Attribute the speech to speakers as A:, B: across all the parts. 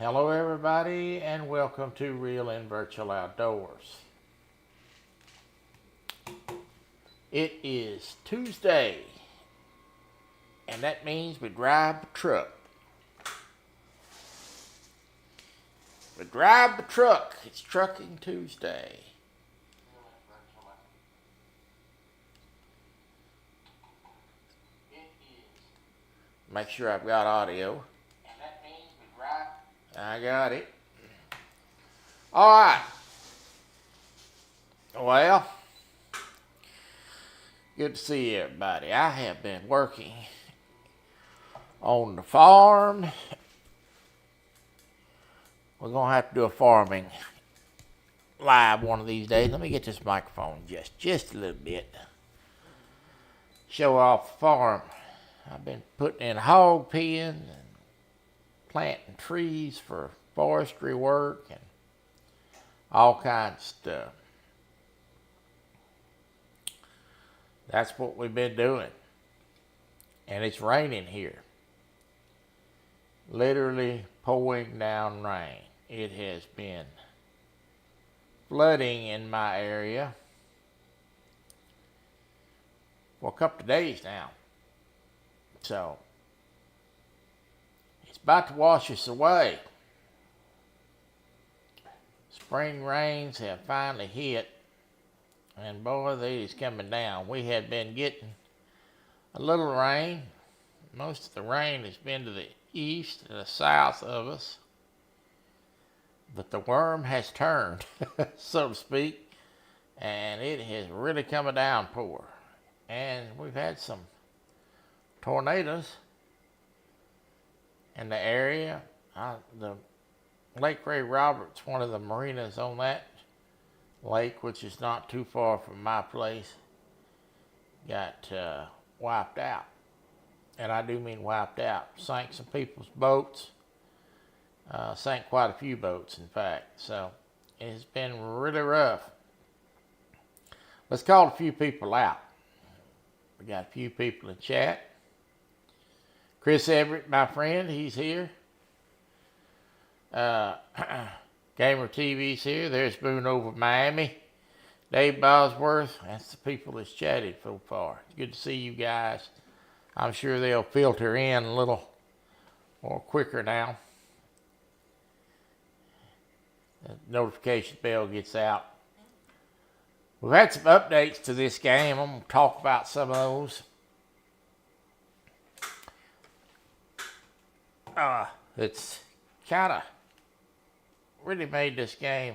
A: Hello, everybody, and welcome to Real and Virtual Outdoors. It is Tuesday, and that means we drive the truck. We drive the truck. It's Trucking Tuesday. Make sure I've got audio. And that means we drive. I got it. All right. Well, good to see everybody. I have been working on the farm. We're going to have to do a farming live one of these days. Let me get this microphone just a little bit. Show off the farm. I've been putting in hog pens and planting trees for forestry work and all kinds of stuff. That's what we've been doing. And it's raining here. Literally pouring down rain. It has been flooding in my area for a couple of days now. So, it's about to wash us away. Spring rains have finally hit, and boy, they's coming down. We had been getting a little rain. Most of the rain has been to the east and the south of us. But the worm has turned, so to speak, and it has really come a downpour. And we've had some tornadoes in the area. The Lake Ray Roberts, one of the marinas on that lake, which is not too far from my place, got wiped out. And I do mean wiped out. Sank some people's boats. Sank quite a few boats, in fact. So it's been really rough. Let's call a few people out. We got a few people in chat. Chris Everett, my friend, he's here. Gamer TV's here. There's Boone over Miami. Dave Bosworth. That's the people that's chatted so far. It's good to see you guys. I'm sure they'll filter in a little more quicker now. The notification bell gets out. We've had some updates to this game. I'm going to talk about some of those. It's kind of really made this game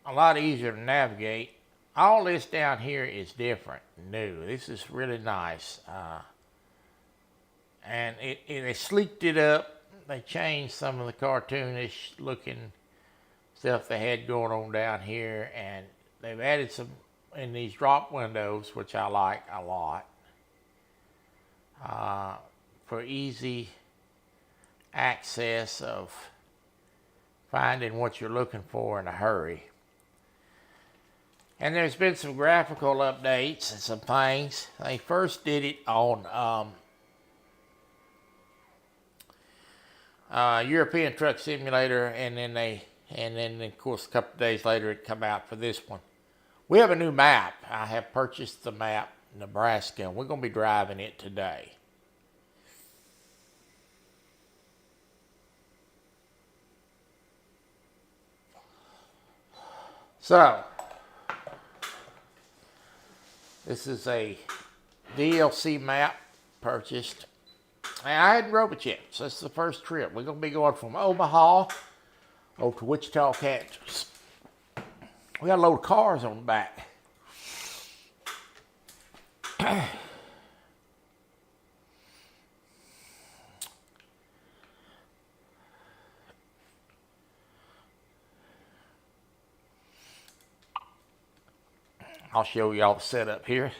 A: a lot easier to navigate. All this down here is different, new. This is really nice. And they sleeked it up. They changed some of the cartoonish looking stuff they had going on down here, and they've added some in these drop windows, which I like a lot, for easy access of finding what you're looking for in a hurry. And there's been some graphical updates and some things. They first did it on European Truck Simulator, and then of course a couple of days later it come out for this one. We have a new map. I have purchased the map, Nebraska, and we're going to be driving it today. So, this is a DLC map purchased. And I hadn't rode it yet, so this is the first trip. We're going to be going from Omaha over to Wichita, Kansas. We got a load of cars on the back. I'll show y'all the setup here.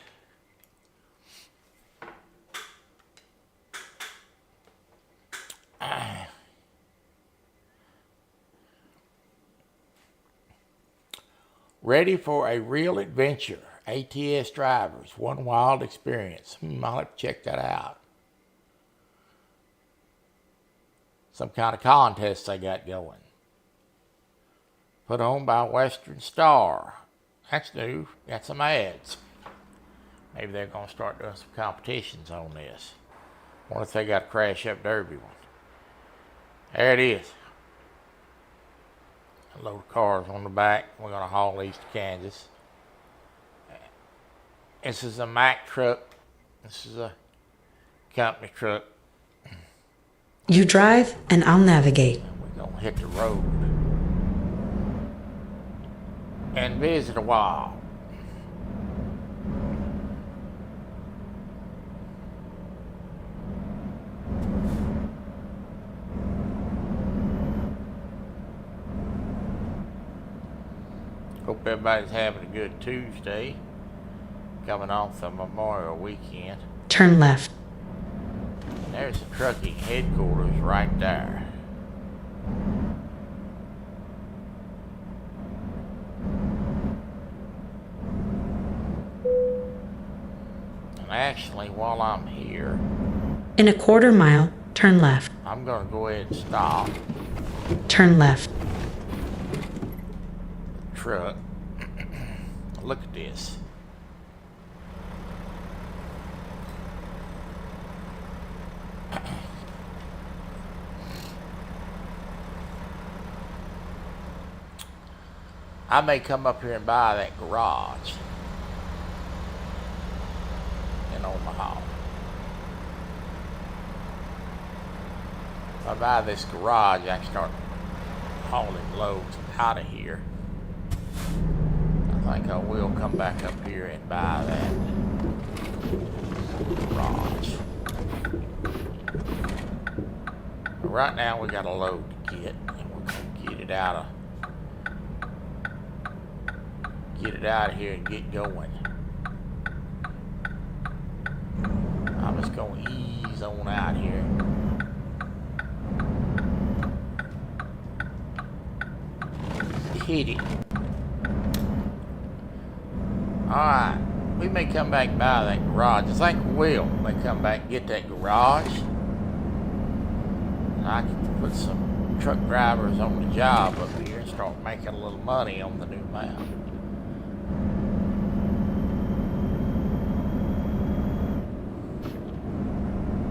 A: Ready for a real adventure. ATS drivers, one wild experience. I'll have to check that out. some kind of contest they got going. Put on by Western Star. That's new. Got some ads. Maybe they're going to start doing some competitions on this. Wonder if they got a Crash Up Derby one. There it is. A load of cars on the back. We're going to haul these to Kansas. This is a Mack truck. This is a company truck.
B: You drive and I'll navigate.
A: We're going to hit the road and visit a while. Hope everybody's having a good Tuesday, coming off the Memorial Weekend.
B: Turn left.
A: There's the trucking headquarters right there. And actually, while I'm here,
B: In a quarter mile, turn left.
A: I'm going to go ahead and stop
B: Turn left.
A: the truck. Look at this. I may come up here and buy that garage in Omaha. If I buy this garage, I can start hauling loads out of here. I think I will come back up here and buy that garage. But right now we got a load to get, and we're gonna get it out of here and get going. I'm just gonna ease on out here. Hit it. Alright, we may come back and buy that garage. I think we will. We may come back and get that garage. And I can put some truck drivers on the job up here and start making a little money on the new mount.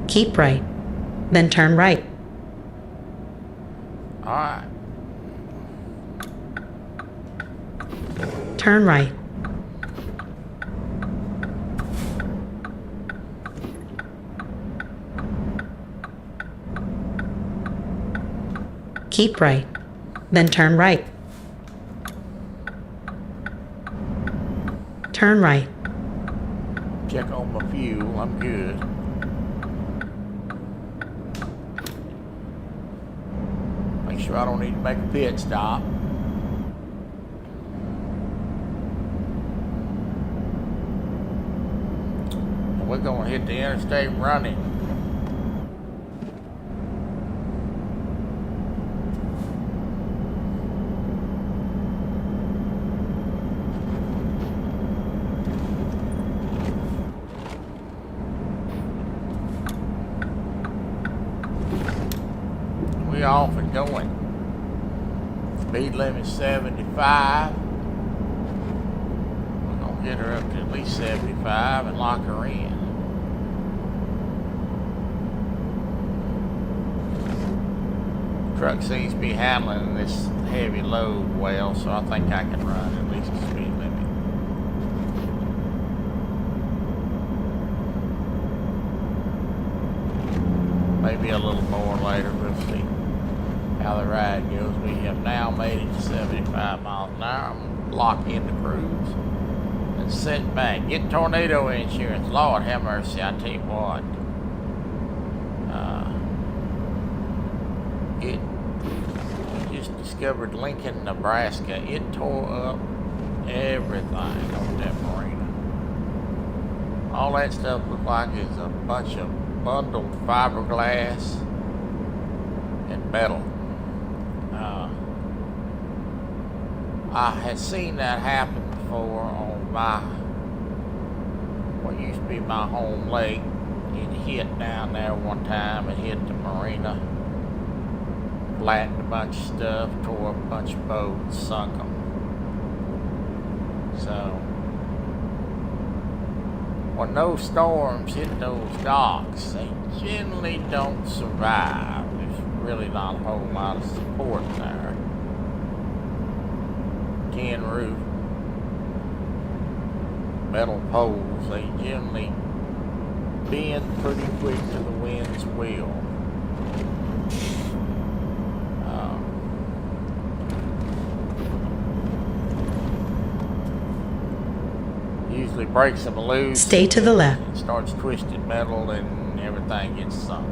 B: Keep right. Then turn right.
A: Alright.
B: Turn right. Keep right. Then turn right. Turn right.
A: Check on my fuel. I'm good. Make sure I don't need to make a pit stop. And we're gonna hit the interstate running. We off and going. Speed limit 75. We're gonna get her up to at least 75 and lock her in. Truck seems to be handling this heavy load well, so I think I can run at least the speed limit. Maybe a little more later, we'll see how the ride goes. We have now made it to 75 miles an hour. I'm gonna lock in the cruise and sit back. Get tornado insurance. Lord have mercy, I tell you what. We just discovered Lincoln, Nebraska. It tore up everything on that marina. All that stuff looked like it's a bunch of bundled fiberglass and metal. I had seen that happen before on what used to be my home lake. It hit down there one time. It hit the marina. flattened a bunch of stuff, tore up a bunch of boats, sunk them. So when those storms hit those docks, they generally don't survive. There's really not a whole lot of support there. Tin roof, metal poles, they generally bend pretty quick to the wind's will. Usually breaks them loose.
B: Stay to the left.
A: It starts twisting metal and everything gets sunk.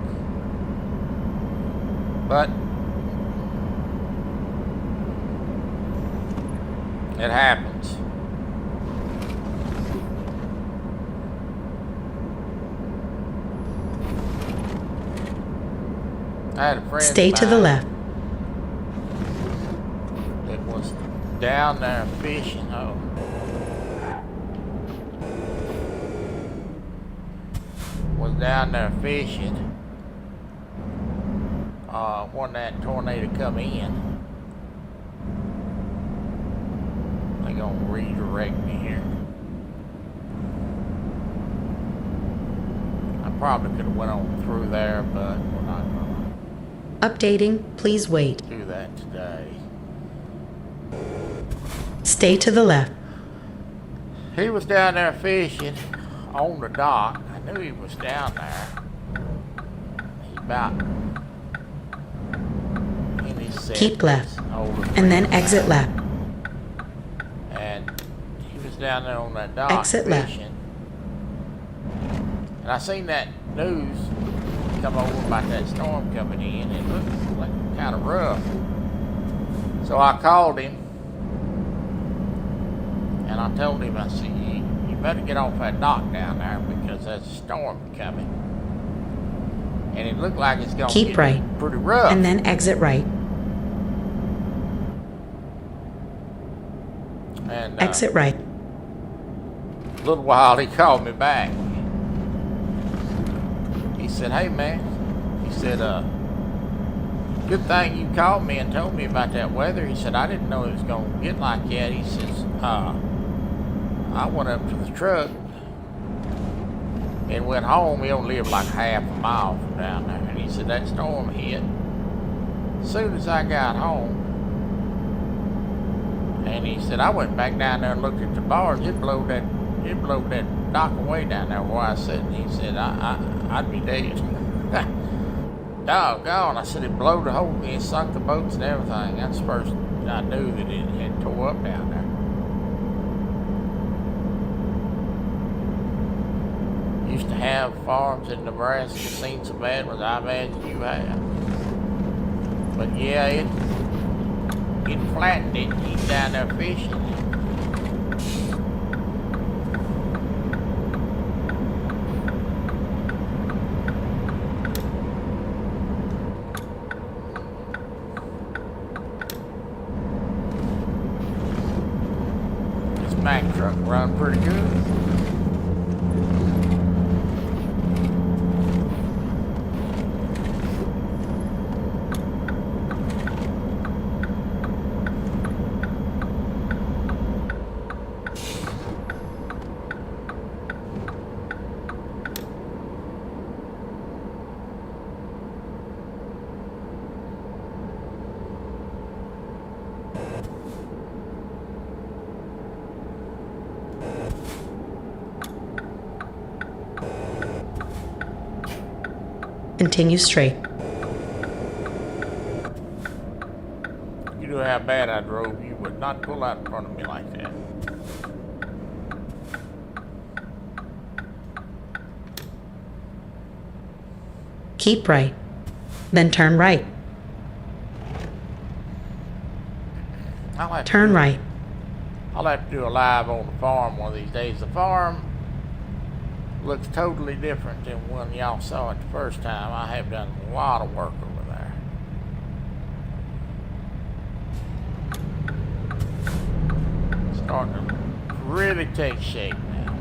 A: But it happens. I had a friend
B: Stay to the left.
A: that was down there fishing. Was down there fishing when that tornado come in. They're gonna redirect me here. I probably could have went on through there, but we're not gonna
B: Updating, please wait.
A: do that today.
B: Stay to the left.
A: He was down there fishing on the dock. I knew he was down there. He's about in his 70s.
B: Keep left,
A: older
B: and then
A: friend.
B: exit left.
A: And he was down there on that dock
B: Exit left.
A: fishing. And I seen that news come over about that storm coming in. It looked like kind of rough. So I called him and I told him, I said, you better get off that dock down there because there's a storm coming. And it looked like it's gonna
B: Keep
A: get
B: right,
A: pretty rough.
B: and then exit right.
A: And,
B: Exit right.
A: a little while he called me back. He said, hey man, he said, good thing you called me and told me about that weather. He said, I didn't know it was gonna get like that. He says, I went up to the truck and went home. He only lived like half a mile from down there. And he said, that storm hit. As soon as I got home, and he said, I went back down there and looked at the bars. It blowed that dock away down there where I sat. And he said, I'd be dead. Doggone. I said, it blew the whole, it sunk the boats and everything. That's the first I knew that it had tore up down there. Used to have farms in Nebraska, seen so bad ones I imagine you have. But yeah, it flattened it. He's down there fishing. This Mack truck run pretty good.
B: Continue straight.
A: You knew how bad I drove. You would not pull out in front of me like that.
B: Keep right, then turn right. Turn right.
A: I'll have to do a live on the farm one of these days. The farm looks totally different than when y'all saw it the first time. I have done a lot of work over there. Starting to really take shape now.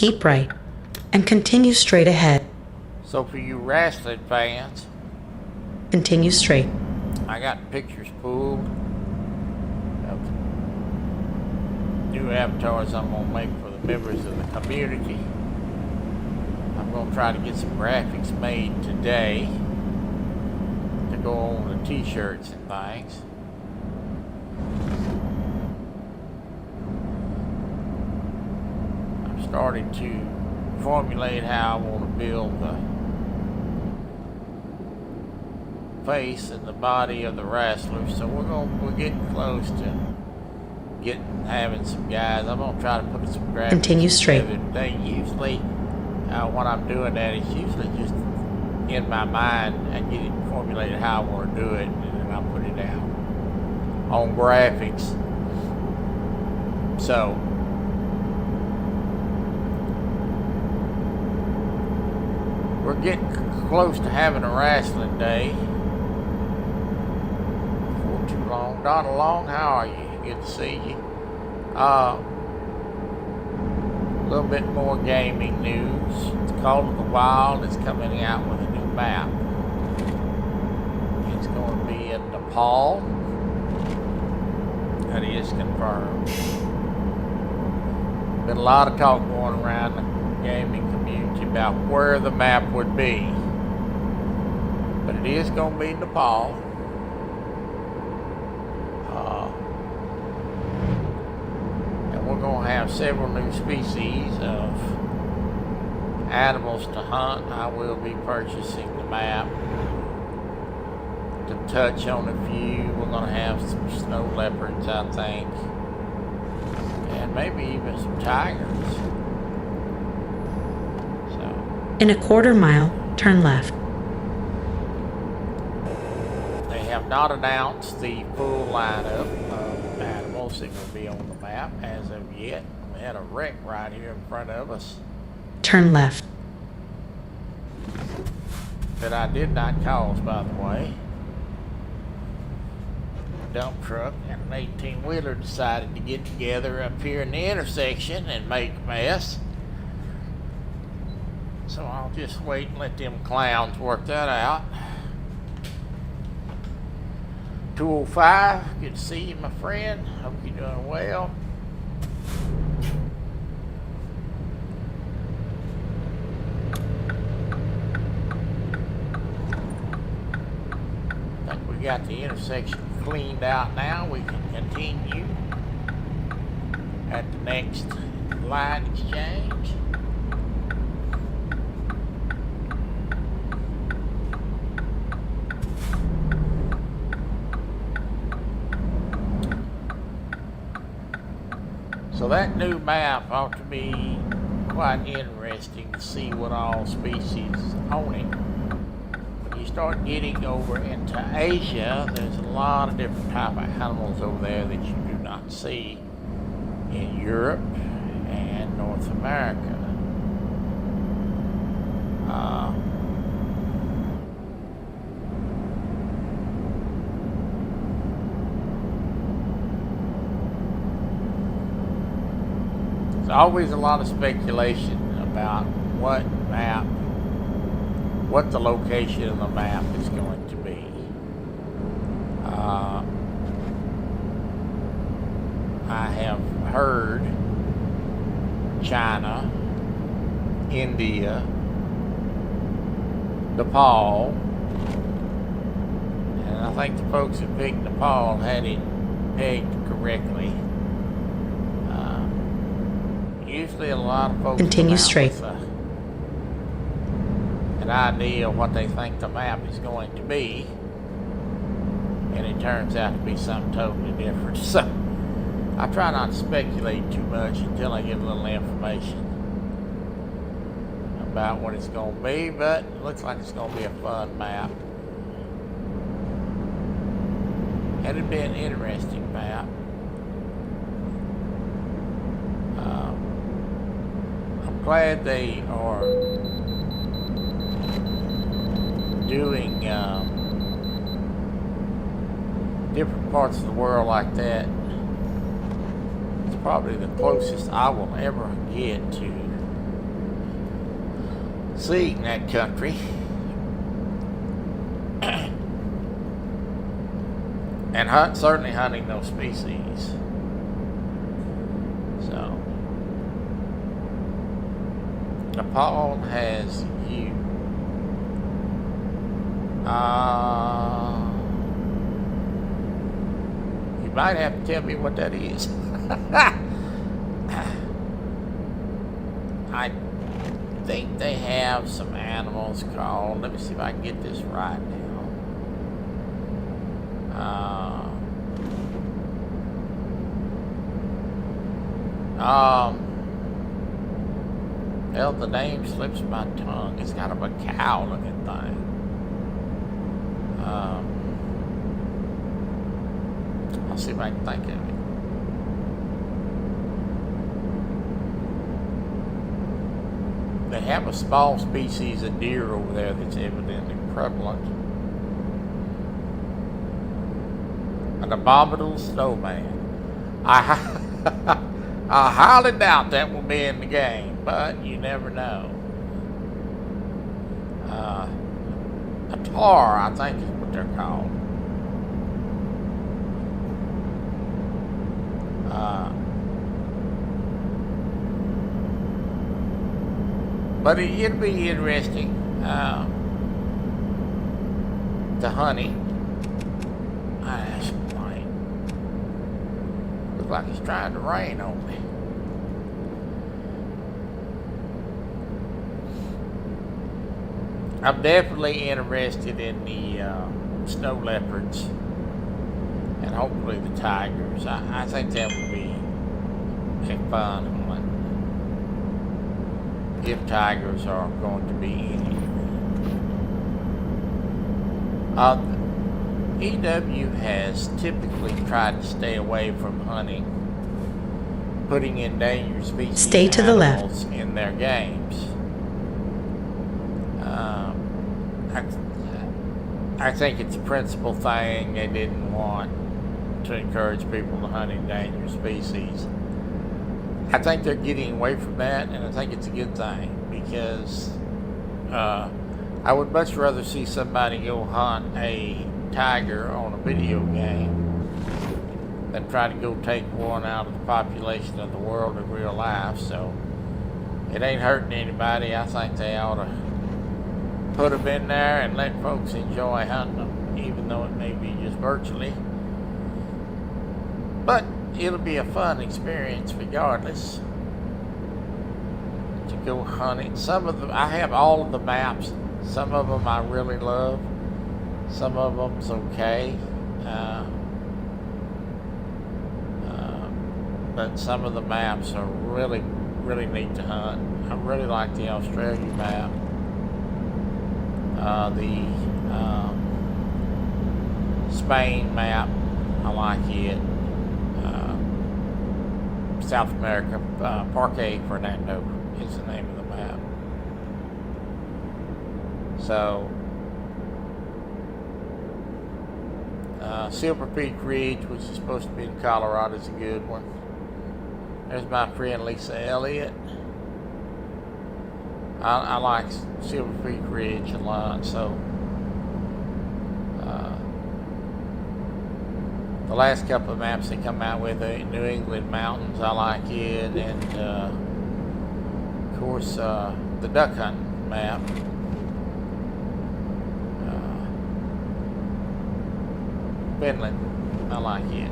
B: keep right, and continue straight ahead.
A: So for you wrestling fans,
B: Continue straight.
A: I got pictures pulled of new avatars I'm going to make for the members of the community. I'm going to try to get some graphics made today to go on the t-shirts and things. I'm starting to formulate how I want to build the face and the body of the wrestlers. So we're getting close to having some guys. I'm gonna try to put some graphics
B: Continue straight.
A: together today. Usually, when I'm doing that, it's usually just in my mind. I get it formulated how I want to do it, and then I put it out on graphics. So we're getting close to having a wrestling day. Before too long. Donald Long, how are you? Good to see you. A little bit more gaming news. It's Call of the Wild is coming out with a new map. It's going to be in Nepal. That is confirmed. Been a lot of talk going around the gaming community about where the map would be. But it is going to be Nepal. And we're going to have several new species of animals to hunt. I will be purchasing the map to touch on a few. We're going to have some snow leopards, I think. And maybe even some tigers.
B: In a quarter mile, turn left.
A: They have not announced the full lineup of animals that will be on the map as of yet. We had a wreck right here in front of us
B: Turn left.
A: that I did not cause, by the way. A dump truck and an 18-wheeler decided to get together up here in the intersection and make a mess. So I'll just wait and let them clowns work that out. 205, good to see you, my friend. Hope you're doing well. I think we got the intersection cleaned out now. We can continue at the next line exchange. So that new map ought to be quite interesting to see what all species own it. When you start getting over into Asia, there's a lot of different type of animals over there that you do not see in Europe and North America. There's always a lot of speculation about what the location of the map is going to be. I have heard China, India, Nepal, and I think the folks who picked Nepal had it pegged correctly. Usually a lot of folks
B: Continue
A: come out
B: straight.
A: with an idea of what they think the map is going to be, and it turns out to be something totally different. So I try not to speculate too much until I get a little information about what it's going to be, but it looks like it's going to be a fun map. And it'd be an interesting map. I'm glad they are doing different parts of the world like that. It's probably the closest I will ever get to seeing that country. And certainly hunting those species. So, Nepal has you. You might have to tell me what that is. I think they have some animals called, let me see if I can get this right now. Well, the name slips my tongue. It's kind of a cow looking thing. I'll see if I can think of it. They have a small species of deer over there that's evidently prevalent. An abominable snowman. I highly doubt that will be in the game, but you never know. A tar, I think is what they're called. But it'll be interesting to hunt it. That's light. Looks like it's trying to rain on me. I'm definitely interested in the snow leopards and hopefully the tigers. I think that would be a fun hunt if tigers are going to be any. EW has typically tried to stay away from hunting, putting endangered species
B: Stay to the left.
A: animals in their games. I think it's a principal thing. They didn't want to encourage people to hunt endangered species. I think they're getting away from that, and I think it's a good thing because I would much rather see somebody go hunt a tiger on a video game than try to go take one out of the population of the world in real life. So it ain't hurting anybody. I think they ought to put them in there and let folks enjoy hunting them, even though it may be just virtually. But it'll be a fun experience regardless to go hunting. Some of them, I have all of the maps. Some of them I really love. Some of them's okay. But some of the maps are really, really neat to hunt. I really like the Australia map. The Spain map, I like it. South America, Parque Fernando is the name of the map. So, Silver Peak Ridge, which is supposed to be in Colorado, is a good one. There's my friend Lisa Elliott. I like Silver Peak Ridge a lot, so the last couple of maps they come out with, the New England Mountains, I like it, and of course the duck hunting map. Finland, I like it.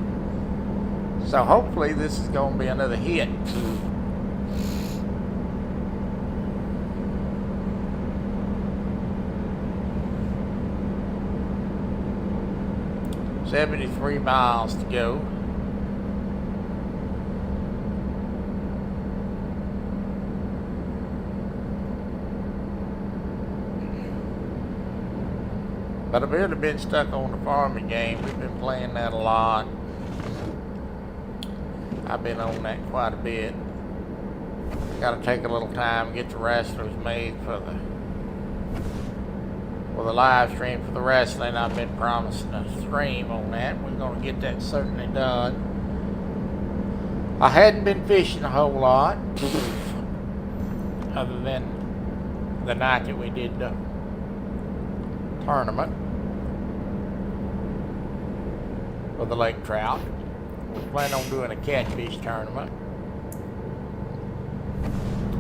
A: So hopefully this is going to be another hit. 73 miles to go. But I've really been stuck on the farming game. We've been playing that a lot. I've been on that quite a bit. Got to take a little time and get the wrestlers made for the live stream for the wrestling. I've been promising a stream on that. We're going to get that certainly done. I hadn't been fishing a whole lot, other than the night that we did the tournament for the lake trout. We plan on doing a catfish tournament.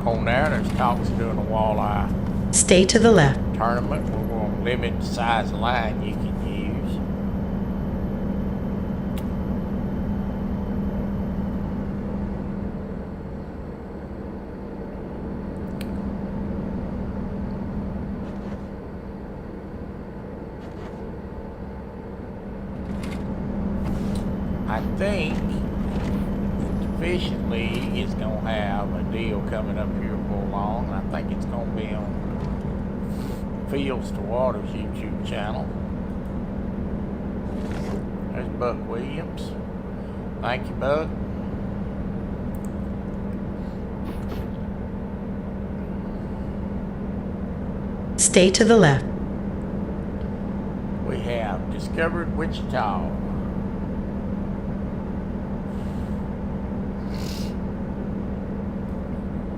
A: On there, there's talks of doing a walleye
B: Stay to the left.
A: tournament. We're going to limit the size of line you can use. I think the Fishing League is going to have a deal coming up here before long. I think it's going to be on Fields to Waters YouTube channel. There's Buck Williams. Thank you, Buck.
B: Stay to the left.
A: We have discovered Wichita.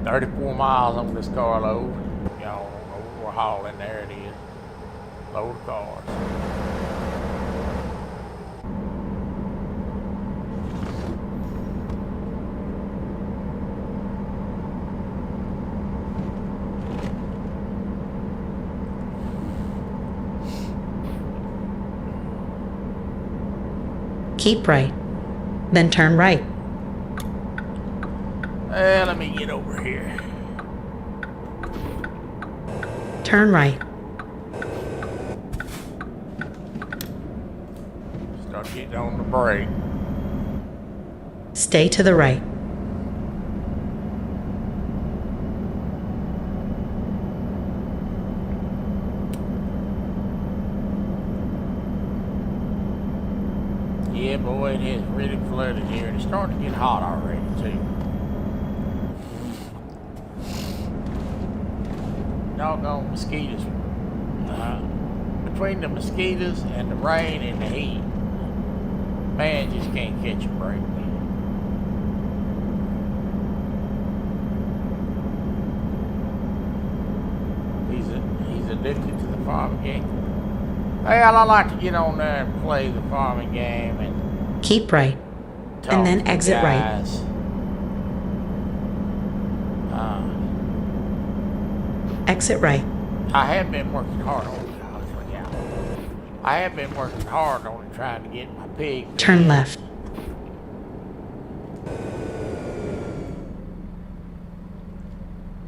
A: $34 miles on this carload. Y'all don't know what we're hauling. There it is. Load of cars.
B: Keep right. Then turn right.
A: Let me get over here.
B: Turn right.
A: Start getting on the brake.
B: Stay to the right.
A: Yeah, boy, it has really flooded here. It's starting to get hot already, too. Doggone mosquitoes. Between the mosquitoes and the rain and the heat, man just can't catch a break. He's addicted to the farming game. Well, I like to get on there and play the farming game and
B: Keep right.
A: talk
B: And then
A: to the
B: exit right.
A: guys.
B: Exit right.
A: I have been working hard on it. I have been working hard on it, trying to get my pig.
B: Turn left.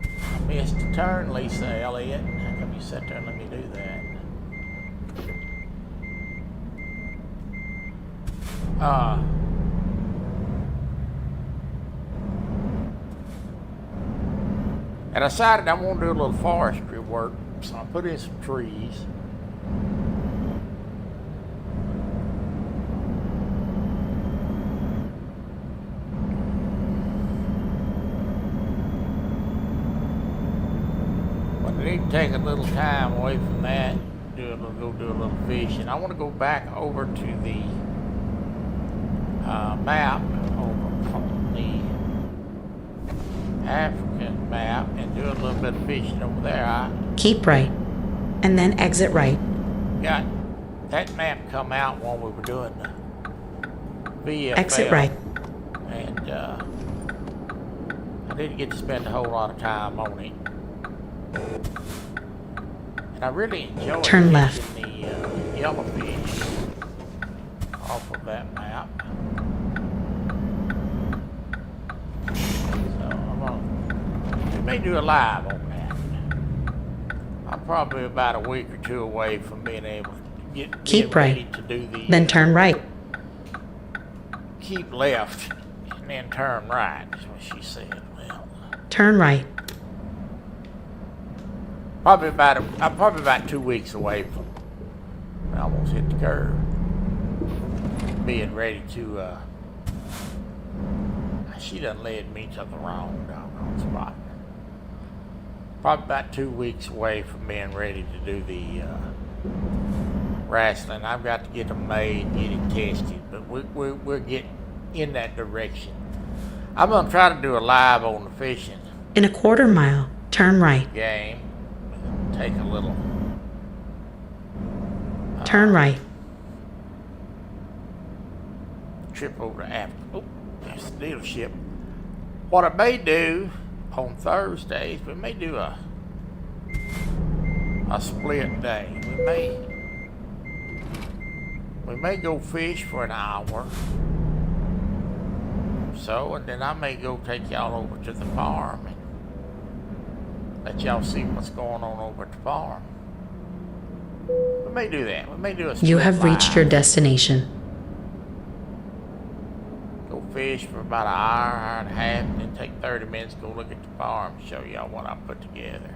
A: I missed a turn, Lisa Elliott. How come you sat there and let me do that? And I decided I want to do a little forestry work, so I put in some trees. But I need to take a little time away from that, go do a little fishing. I want to go back over to the map over on the African map and do a little bit of fishing over there.
B: Keep right. And then exit right.
A: Got that map come out while we were doing the VFL.
B: Exit right.
A: And I didn't get to spend a whole lot of time on it. And I really enjoyed
B: Turn left.
A: fishing the yellowfish off of that map. So we may do a live on that. I'm probably about a week or two away from being able to get
B: Keep
A: ready
B: right.
A: to do the
B: Then turn right.
A: keep left and then turn right, is what she said. Well,
B: Turn right.
A: I'm probably about 2 weeks away from I almost hit the curve. Being ready to she done led me to the wrong doggone spot. Probably about 2 weeks away from being ready to do the wrestling. I've got to get them made, get it tested, but we're getting in that direction. I'm gonna try to do a live on the fishing
B: In a quarter mile, turn right.
A: game take a little
B: Turn right.
A: trip over to Apple. Oh, there's the dealership. What I may do on Thursdays, we may do a split day. We may go fish for an hour. So, and then I may go take y'all over to the farm and let y'all see what's going on over at the farm. We may do that. We may do a split
B: You have reached your
A: live.
B: destination.
A: Go fish for about an hour and a half, and then take 30 minutes, go look at the farm, show y'all what I put together.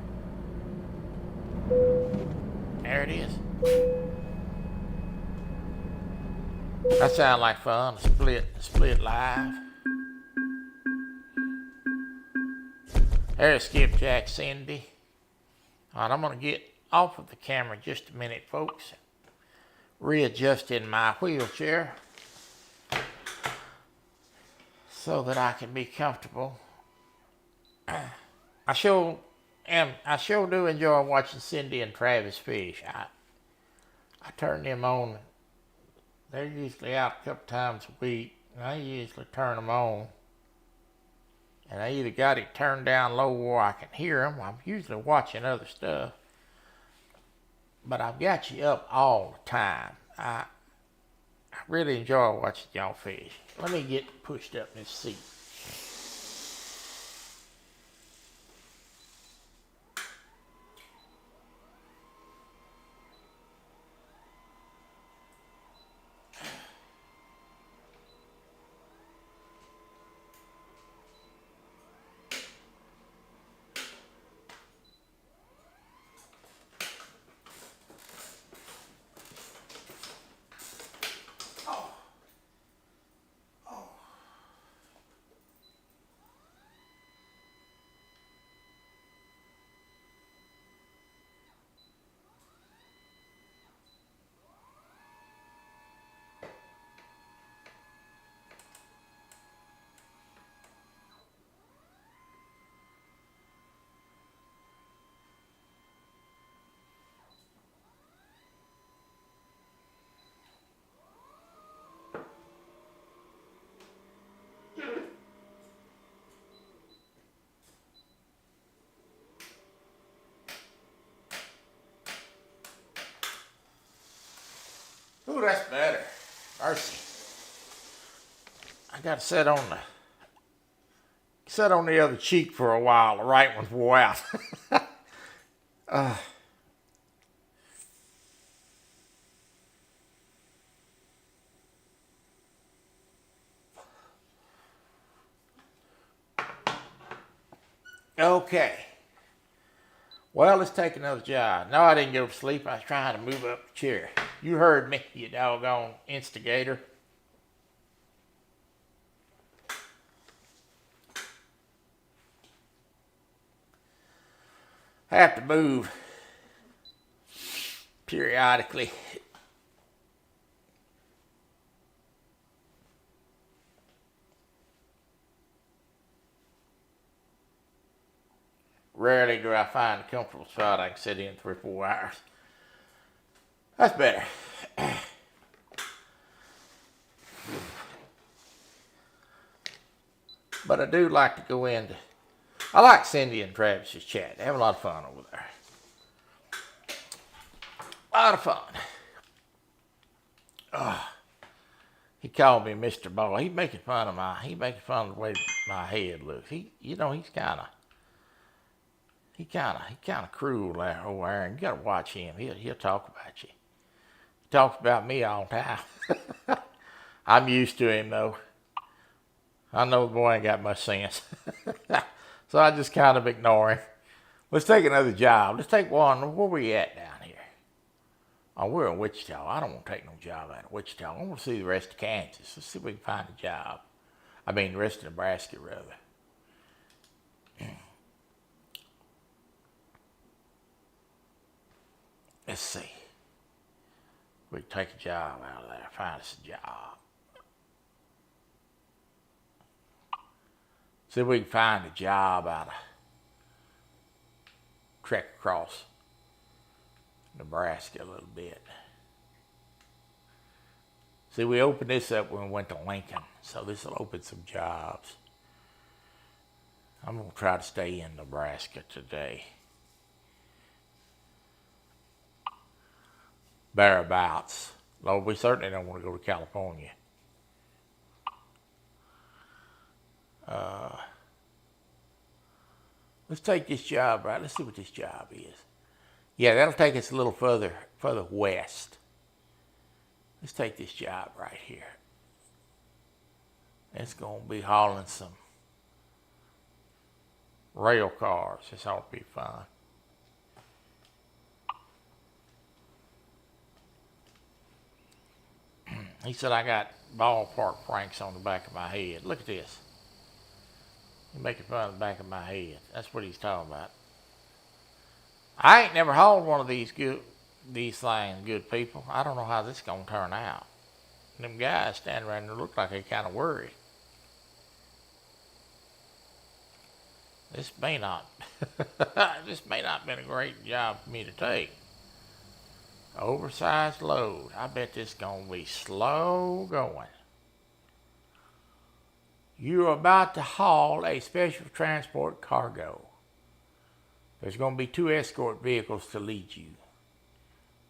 A: There it is. That sounds like fun, split live. There's Skipjack Cindy. All right, I'm going to get off of the camera just a minute, folks. Readjusting my wheelchair so that I can be comfortable. I sure do enjoy watching Cindy and Travis fish. I turn them on. They're usually out a couple times a week, and I usually turn them on. And I either got it turned down low where I can hear them. I'm usually watching other stuff. But I've got you up all the time. I really enjoy watching y'all fish. Let me get pushed up in this seat. Ooh, that's better. Mercy. I got to sit on the other cheek for a while. The right one's wore out. Okay. Well, let's take another job. No, I didn't go to sleep. I was trying to move up the chair. You heard me, you doggone instigator. I have to move periodically. Rarely do I find a comfortable spot I can sit in 3 or 4 hours. That's better. But I do like to go into... I like Cindy and Travis's chat. They have a lot of fun over there. A lot of fun. He called me Mr. Boy. He's making fun of the way my head looks. He's kind of cruel there over there, and you gotta watch him. He'll talk about you. He talks about me all the time. I'm used to him though. I know the boy ain't got much sense. So I just kind of ignore him. Let's take another job. Let's take one. Where we at down here? Oh, we're in Wichita. I don't want to take no job out of Wichita. I want to see the rest of Kansas. Let's see if we can find a job. I mean, the rest of Nebraska, rather. Let's see. We can take a job out of there. Find us a job. See if we can find a job out of Trek Across Nebraska a little bit. See, we opened this up when we went to Lincoln, so this will open some jobs. I'm going to try to stay in Nebraska today. Thereabouts. Lord, we certainly don't want to go to California. Let's take this job, right? Let's see what this job is. Yeah, that'll take us a little further west. Let's take this job right here. It's going to be hauling some rail cars. This ought to be fun. He said I got ballpark pranks on the back of my head. Look at this. You're making fun of the back of my head. That's what he's talking about. I ain't never hauled one of these things, good people. I don't know how this is going to turn out. Them guys standing around there look like they kind of worried. This may not have been a great job for me to take. Oversized load. I bet this is going to be slow going. You're about to haul a special transport cargo. There's going to be 2 escort vehicles to lead you.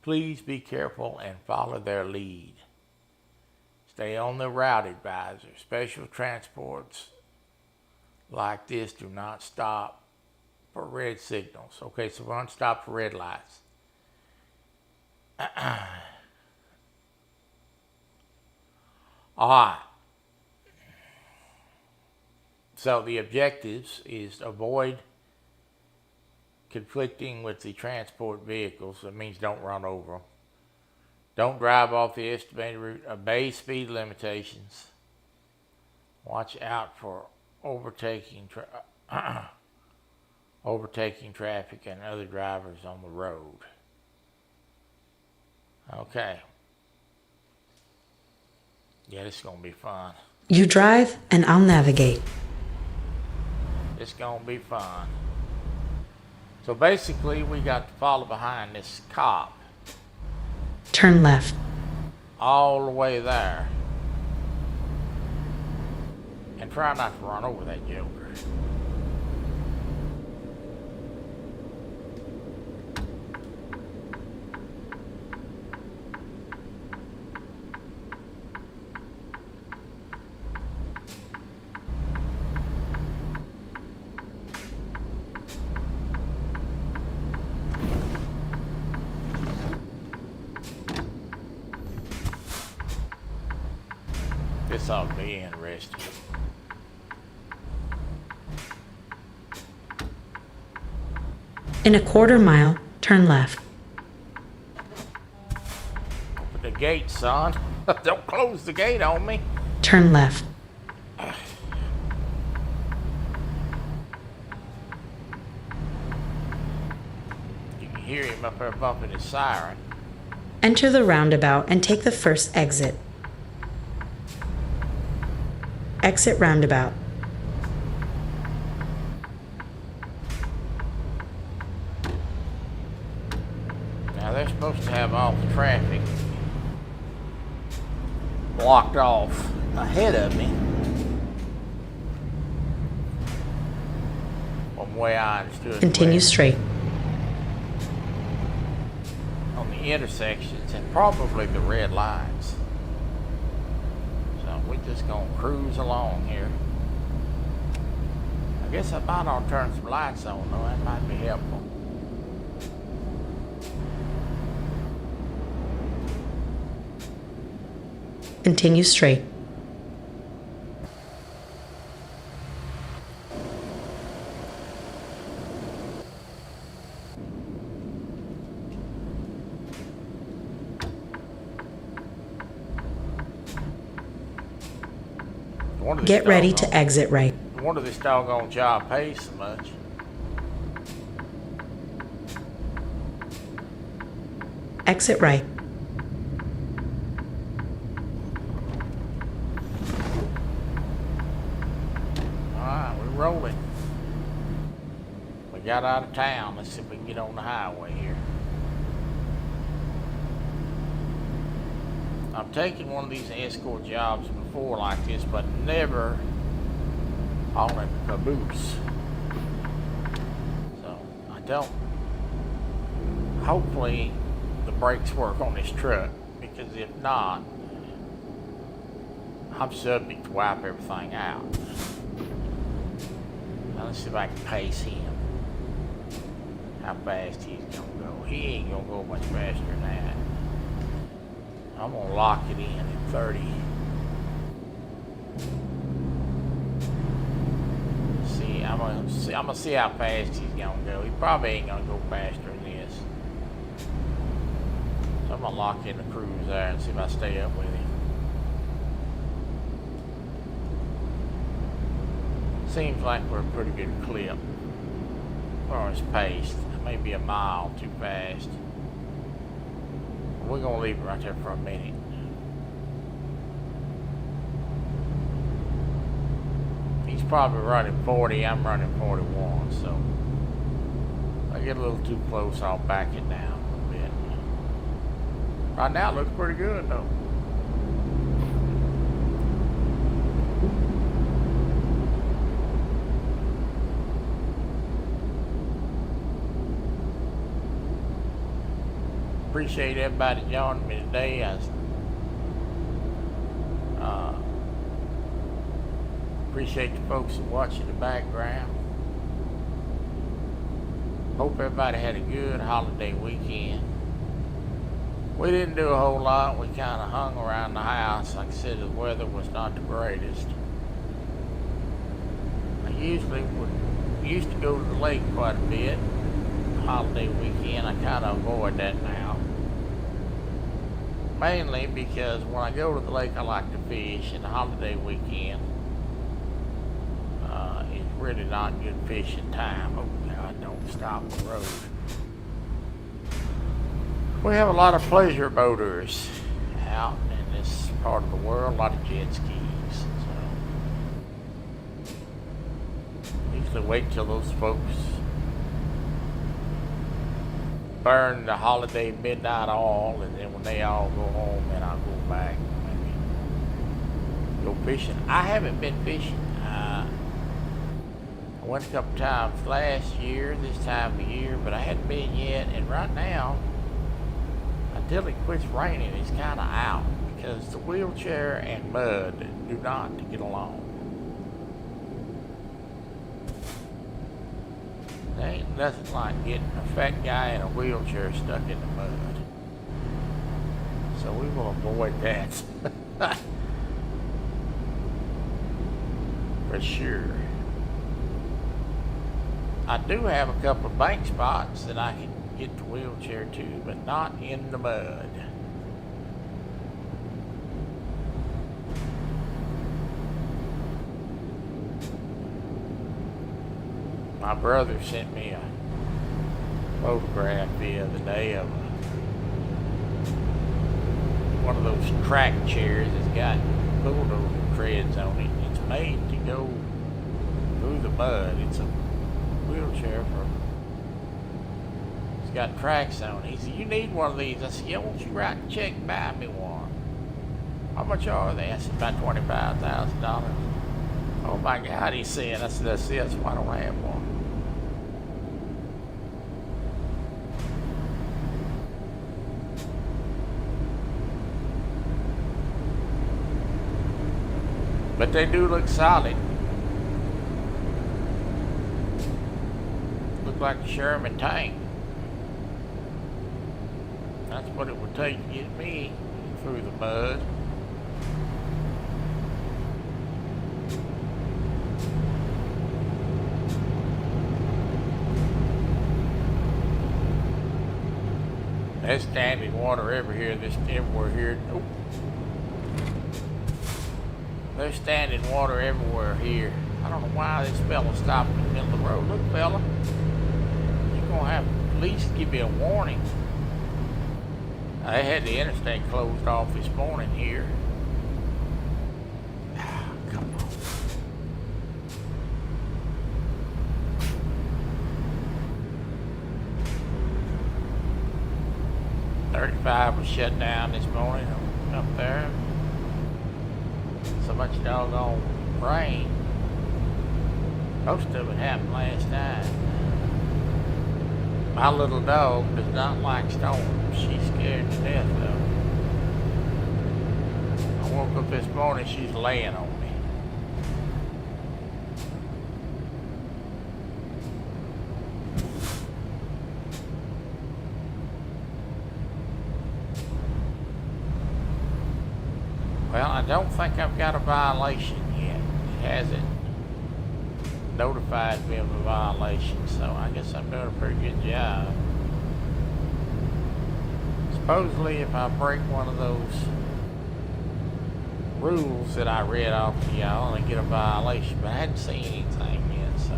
A: Please be careful and follow their lead. Stay on the route advisor. Special transports like this do not stop for red signals. Okay, so we're going to stop for red lights. All right. So the objectives is to avoid conflicting with the transport vehicles. That means don't run over them. Don't drive off the estimated route. Obey speed limitations. Watch out for overtaking traffic and other drivers on the road. Okay. Yeah, this is going to be fun.
B: You drive and I'll navigate.
A: It's going to be fun. So basically, we got to follow behind this cop
B: Turn left.
A: all the way there. And try not to run over that joker. This ought to be interesting.
B: In a quarter mile, turn left.
A: Open the gate, son. Don't close the gate on me.
B: Turn left.
A: You can hear him up there bumping his siren.
B: Enter the roundabout and take the first exit. Exit roundabout.
A: Now they're supposed to have all the traffic blocked off ahead of me. From the way I understood.
B: Continue straight.
A: On the intersections and probably the red lines. So we're just gonna cruise along here. I guess I might ought to turn some lights on though, that might be helpful.
B: Continue straight. Get ready to exit right.
A: No wonder this doggone job pays so much.
B: Exit right.
A: Alright, we're rolling. We got out of town. Let's see if we can get on the highway here. I've taken one of these escort jobs before like this, but never on a caboose. So I don't. Hopefully the brakes work on this truck, because if not, I'm subject to wipe everything out. Now let's see if I can pace him. How fast he's gonna go. He ain't gonna go much faster than that. I'm gonna lock it in at 30. I'm gonna see how fast he's gonna go. He probably ain't gonna go faster than this. So I'm gonna lock in the cruise there and see if I stay up with him. Seems like we're a pretty good clip as far as pace. Maybe a mile too fast. We're gonna leave it right there for a minute. He's probably running 40, I'm running 41, so if I get a little too close, I'll back it down a little bit. Right now it looks pretty good though. Appreciate everybody joining me today. Appreciate the folks that watch in the background. Hope everybody had a good holiday weekend. We didn't do a whole lot. We kind of hung around the house. Like I said, the weather was not the greatest. I used to go to the lake quite a bit. Holiday weekend, I kind of avoid that now. Mainly because when I go to the lake, I like to fish, and the holiday weekend is really not good fishing time. Oh God, don't stop the road. We have a lot of pleasure boaters out in this part of the world, a lot of jet skis. So usually wait till those folks burn the holiday midnight oil, and then when they all go home, then I'll go back and maybe go fishing. I haven't been fishing. I went a couple times last year, this time of year, but I hadn't been yet. And right now, until it quits raining, it's kind of out, because the wheelchair and mud do not get along. There ain't nothing like getting a fat guy in a wheelchair stuck in the mud. So we will avoid that. For sure. I do have a couple of bank spots that I can get the wheelchair to, but not in the mud. My brother sent me a photograph the other day of one of those track chairs that's got bulldozer treads on it. It's made to go through the mud. It's a wheelchair it's got tracks on it. He said, "You need one of these." I said, "Yeah, won't you write a check and buy me one?" "How much are they?" I said, "About $25,000. "Oh my God," he said. I said, "That's it. That's why I don't have one." But they do look solid. Look like a Sherman tank. That's what it would take to get me through the mud. There's standing water everywhere here. Oh. There's standing water everywhere here. I don't know why this fella stopped in the middle of the road. Look, fella, you're gonna have to at least give me a warning. I had the interstate closed off this morning here. Come on. 35 was shut down this morning. up there. So much doggone rain. Most of it happened last night. My little dog does not like storms. She's scared to death of them. I woke up this morning, she's laying on me. Well, I don't think I've got a violation yet. It hasn't notified me of a violation, so I guess I'm doing a pretty good job. Supposedly, if I break one of those rules that I read off to y'all, I get a violation, but I hadn't seen anything yet, so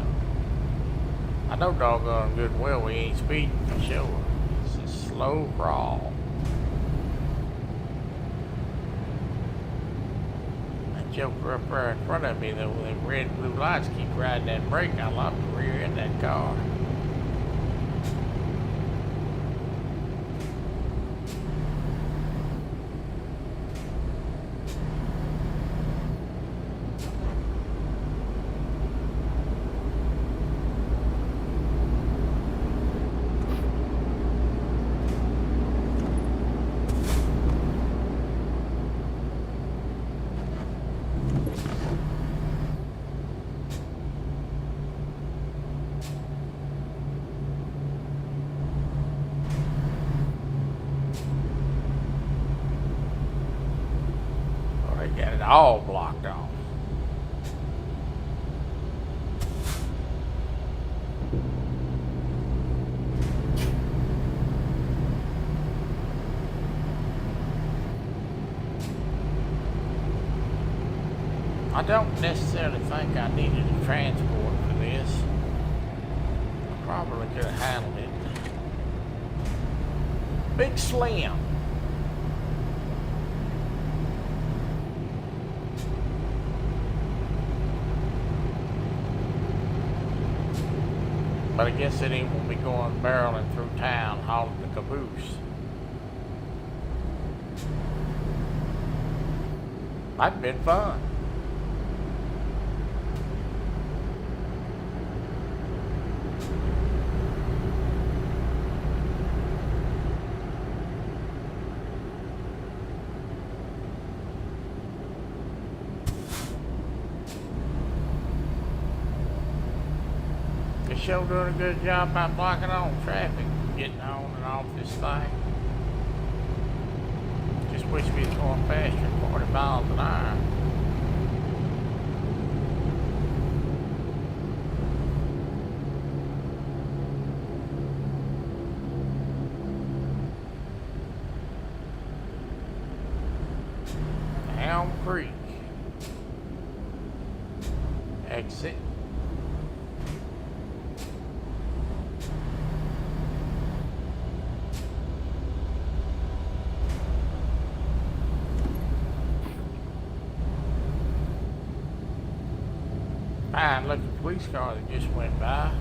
A: I know doggone good well we ain't speeding for sure. It's a slow crawl. Joker up there in front of me, though, the red and blue lights keep riding that brake. I locked the rear end of that car. Got it all blocked off. I don't necessarily think I needed a transport for this. I probably could have handled it. Big Slim. But I guess it ain't gonna be going barreling through town hauling the caboose. That'd been fun. Sure doing a good job by blocking on traffic, getting on and off this thing. Just wish we was going faster than 40 miles an hour. Elm Creek. Exit. Fine looking police car that just went by.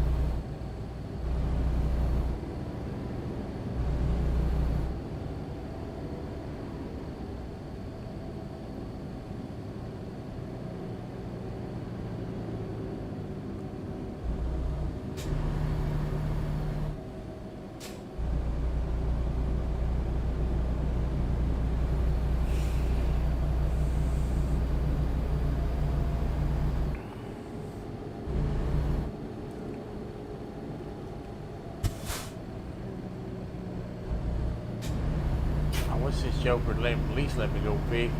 A: This joker at least let me go 50.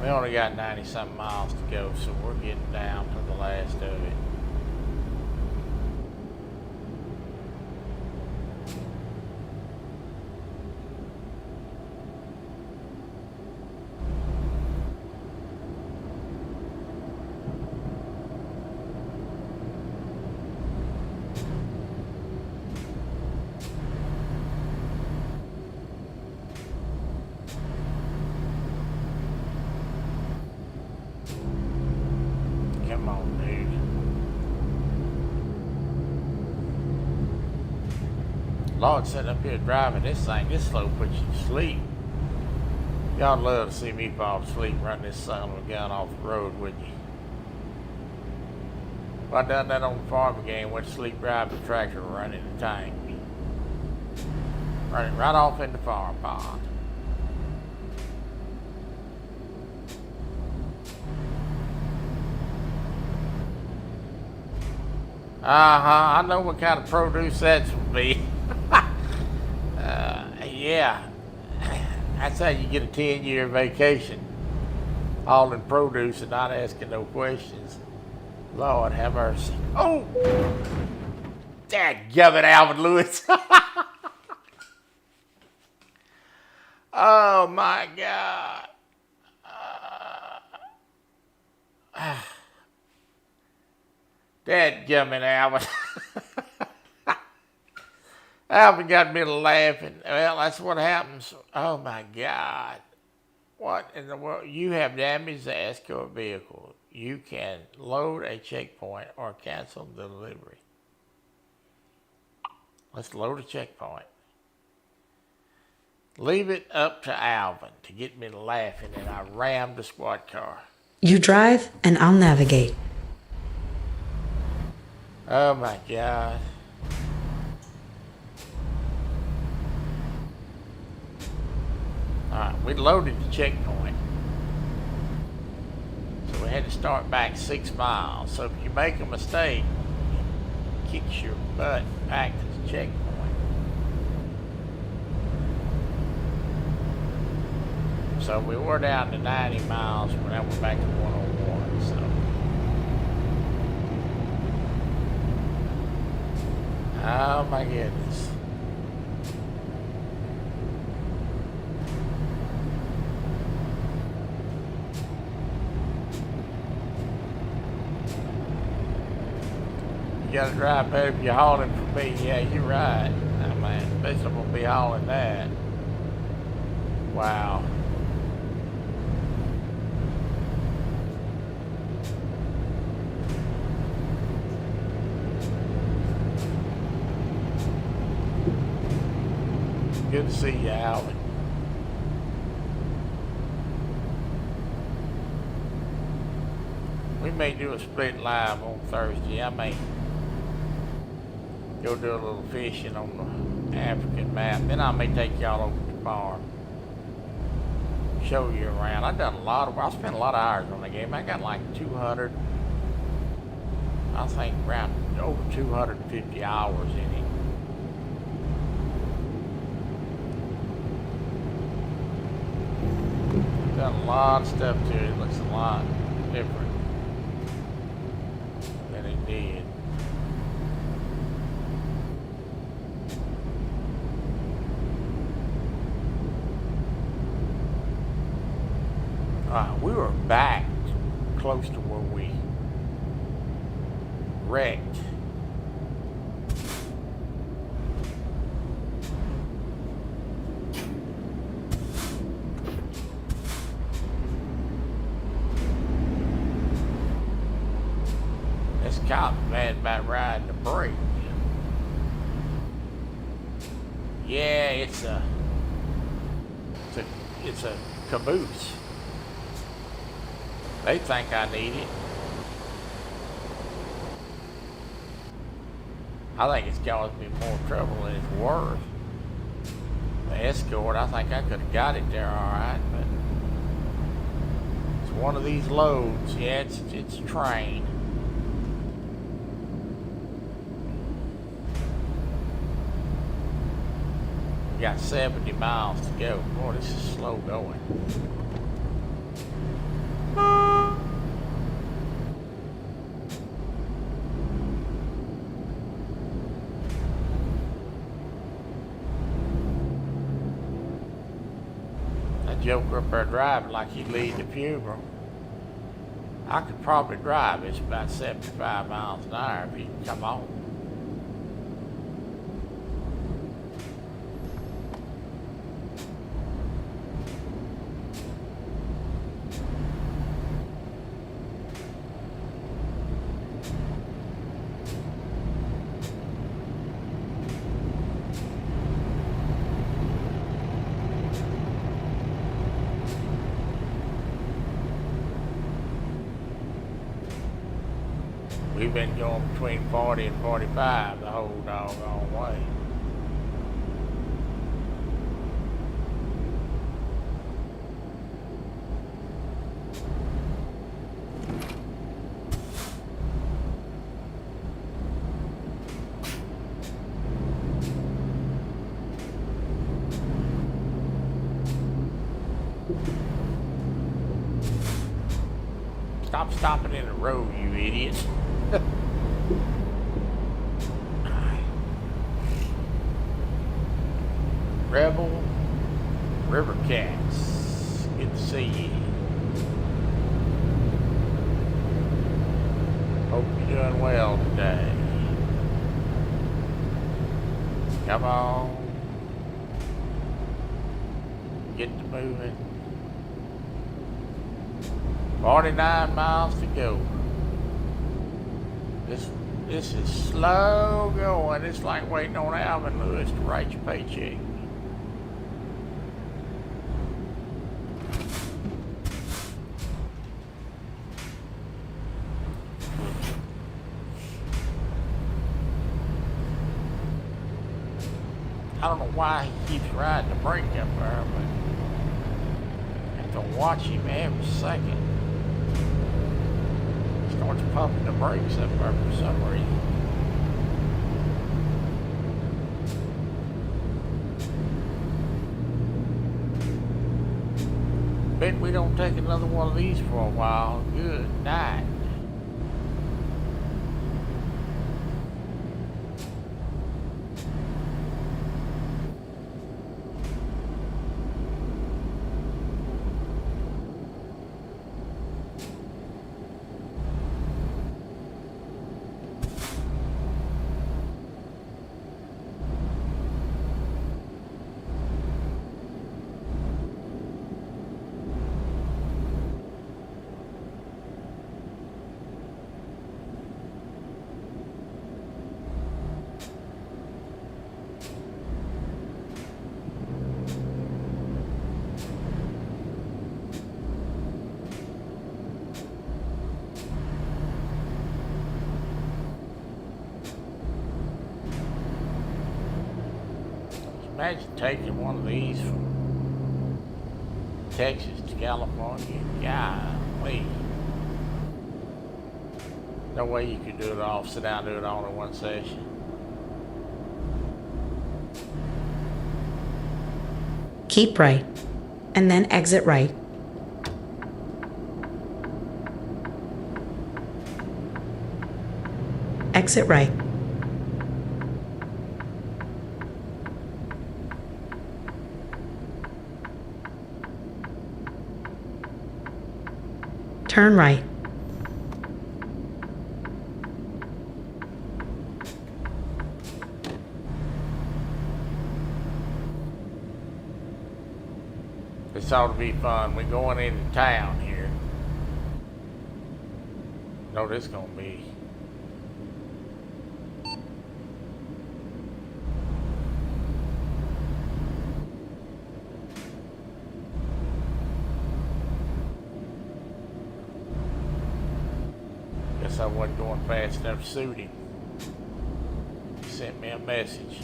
A: We only got 90 something miles to go, so we're getting down to the last of it. Come on, dude. Lord, sitting up here driving this thing, this slow puts you to sleep. Y'all love to see me fall asleep running this son of a gun off the road, wouldn't you? If I done that on the farm again, went to sleep driving the tractor running the tank. Running right off in the farm pond. I know what kind of produce that's would be. Yeah. That's how you get a 10-year vacation. Hauling produce and not asking no questions. Lord have mercy. Oh! Dadgummit, Alvin Lewis. Oh my God. Dadgummit, Alvin. Alvin got me laughing. Well, that's what happens. Oh my God. What in the world? You have damaged the escort vehicle. You can load a checkpoint or cancel the delivery. Let's load a checkpoint. Leave it up to Alvin to get me laughing, and I rammed the squad car.
B: You drive and I'll navigate.
A: Oh my God. Alright, we loaded the checkpoint. So we had to start back 6 miles. So if you make a mistake, it kicks your butt back to the checkpoint. So we were down to 90 miles, but now we're back to 101, so. Oh my goodness. You gotta drive better if you're hauling for me. Yeah, you're right. I mean, especially I'm gonna be hauling that. Wow. Good to see you, Alvin. We may do a split live on Thursday. I may go do a little fishing on the African map. Then I may take y'all over to the farm. Show you around. I spent a lot of hours on the game. I got like 200, I think around over 250 hours in it. Got a lot of stuff to it. It looks a lot different than it did. We were back close to where we wrecked. This cop mad about riding the brake. Yeah, it's a caboose. They think I need it. I think it's caused me more trouble than it's worth. The Escort, I think I could have got it there all right, but it's one of these loads. Yeah, it's a train. We got 70 miles to go. Boy, this is slow going. That joker up there driving like he'd lead the funeral. I could probably drive. It's about 75 miles an hour if he could come on. We've been going between 40 and 45 the whole doggone way. Stop stopping in the road, you idiots. Rebel River Cats. Good to see you. Hope you're doing well today. Come on. Get to moving. 49 miles to go. This is slow going. It's like waiting on Alvin Lewis to write your paycheck. I don't know why he keeps riding the brake up there, but I have to watch him every second. Starts pumping the brakes up there for some reason. Bet we don't take another one of these for a while. Good night. Imagine taking one of these from Texas to California. Golly. No way you could do it all, sit down and do it all in one session.
B: Keep right, and then exit right. Exit right. Turn right.
A: This ought to be fun. We're going into town here. Know this gonna be. Guess I wasn't going fast enough to suit him. He sent me a message.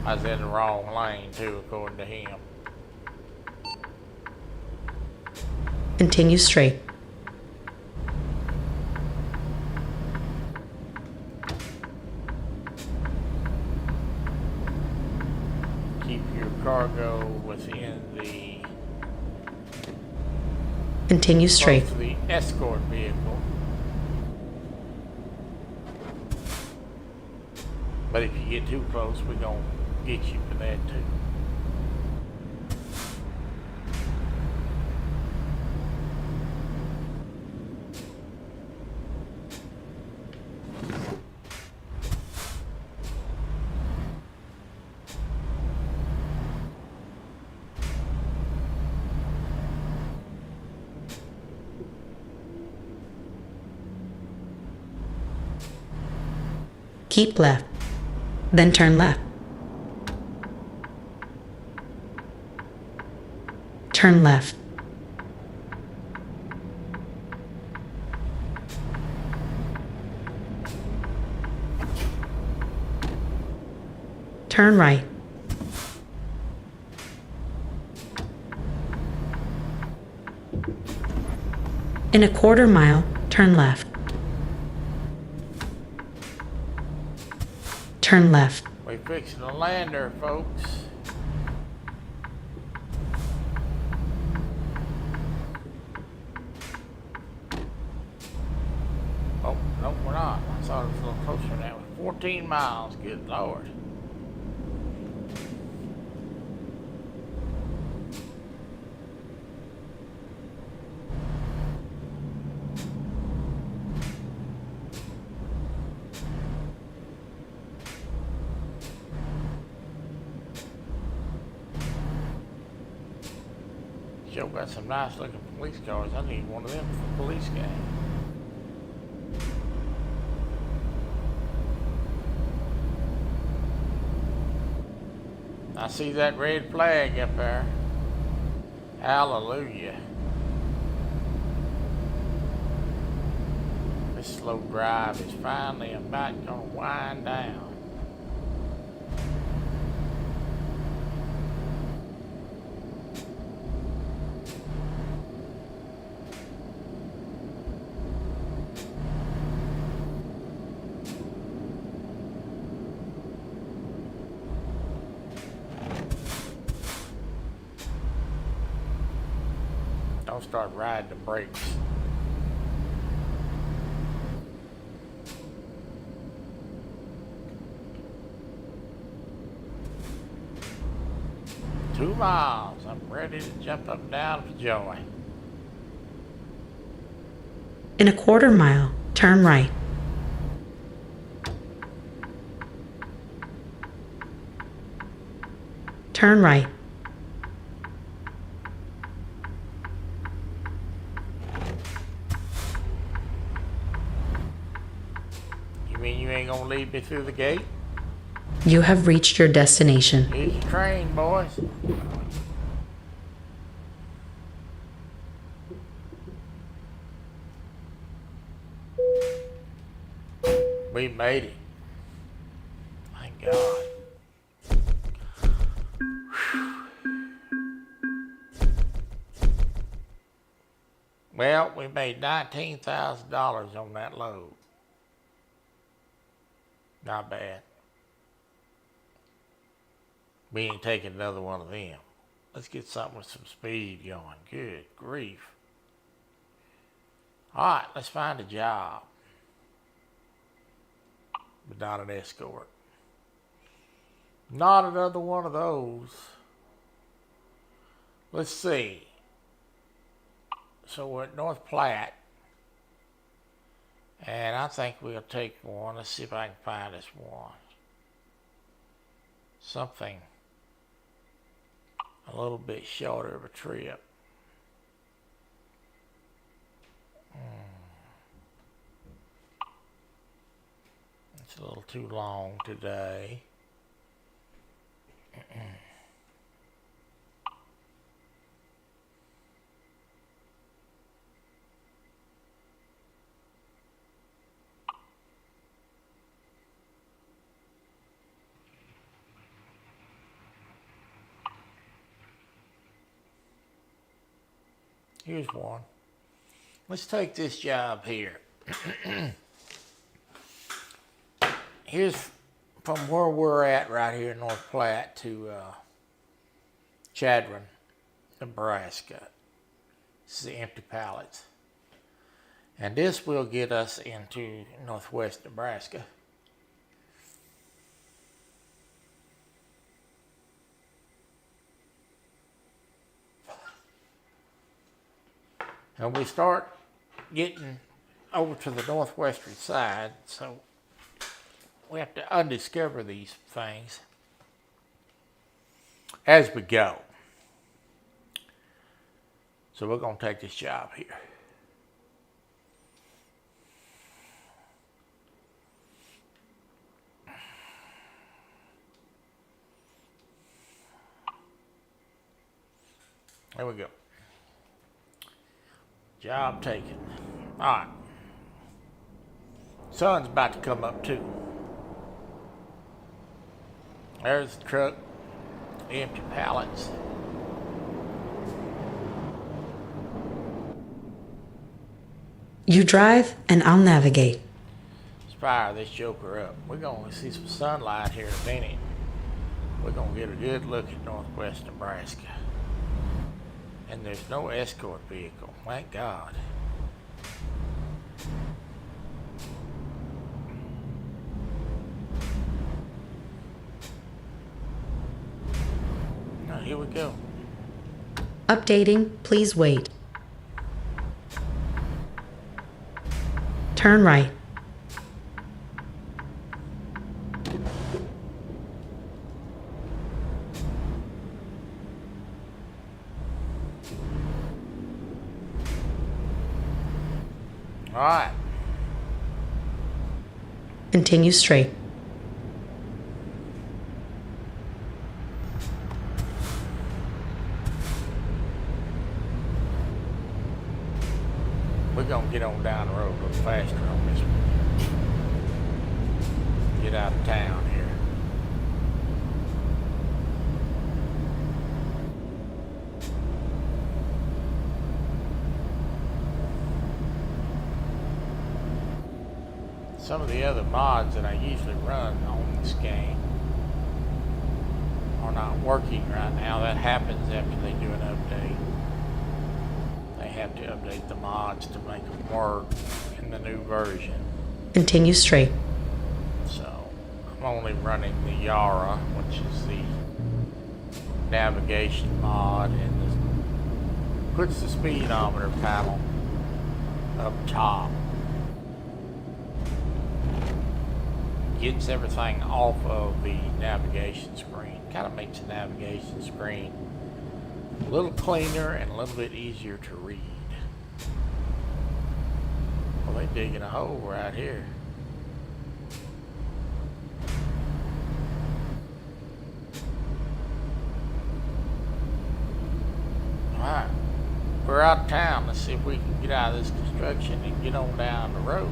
A: I was in the wrong lane too, according to him.
B: Continue straight.
A: Keep your cargo within the
B: Continue straight.
A: close to the escort vehicle. But if you get too close, we're gonna get you for that too.
B: Keep left, then turn left. turn left. Turn right. In a quarter mile, turn left. Turn left.
A: We fixing to land there, folks. Oh, no, we're not. I thought it was a little closer than that. It was 14 miles. Good Lord. Joe got some nice looking police cars. I need one of them for police game. I see that red flag up there. Hallelujah. This slow drive is finally about gonna wind down. Don't start riding the brakes. Two miles. I'm ready to jump up and down for joy.
B: In a quarter mile, turn right. Turn right.
A: You mean you ain't gonna lead me through the gate?
B: You have reached your destination.
A: Here's your train, boys. We made it. Thank God. Well, we made $19,000 on that load. Not bad. We ain't taking another one of them. Let's get something with some speed going. Good grief. All right, let's find a job. But not an escort. Not another one of those. Let's see. So we're at North Platte. And I think we'll take one. Let's see if I can find us one. Something a little bit shorter of a trip. It's a little too long today. Here's one. Let's take this job here. Here's from where we're at right here in North Platte to Chadron, Nebraska. This is the empty pallets. And this will get us into northwest Nebraska. And we start getting over to the northwestern side, so we have to undiscover these things as we go. So we're going to take this job here. There we go. Job taken. Alright. Sun's about to come up too. There's the truck. Empty pallets.
B: You drive and I'll navigate.
A: Let's fire this joker up. We're going to see some sunlight here in a minute. We're going to get a good look at northwest Nebraska. And there's no escort vehicle. Thank God. Now, here we go.
B: Updating, please wait. Turn right.
A: All right.
B: Continue straight.
A: We're going to get on down the road a little faster on this one. Get out of town here. Some of the other mods that I usually run on this game are not working right now. That happens after they do an update. They have to update the mods to make them work in the new version.
B: Continue straight.
A: So I'm only running the Yara, which is the navigation mod, and puts the speedometer panel up top. Gets everything off of the navigation screen. Kind of makes the navigation screen a little cleaner and a little bit easier to read. Well, they're digging a hole right here. Alright, we're out of town. Let's see if we can get out of this construction and get on down the road.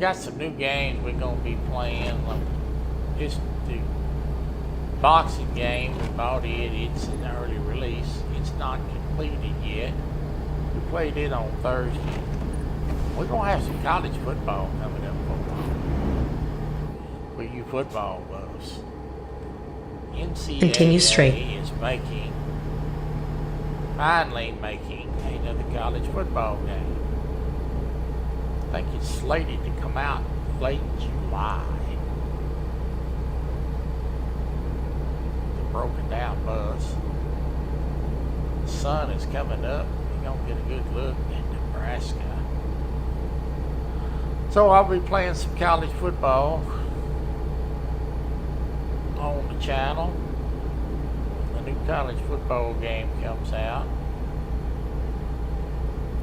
A: Got some new games we're going to be playing. Like just the boxing game, we bought it. It's an early release. It's not completed yet. We played it on Thursday. We're going to have some college football coming up for you football buffs.
B: Continue straight.
A: NCAA is finally making another college football game. I think it's slated to come out late July. The broken down bus. The sun is coming up. We're going to get a good look at Nebraska. So I'll be playing some college football on the channel. The new college football game comes out.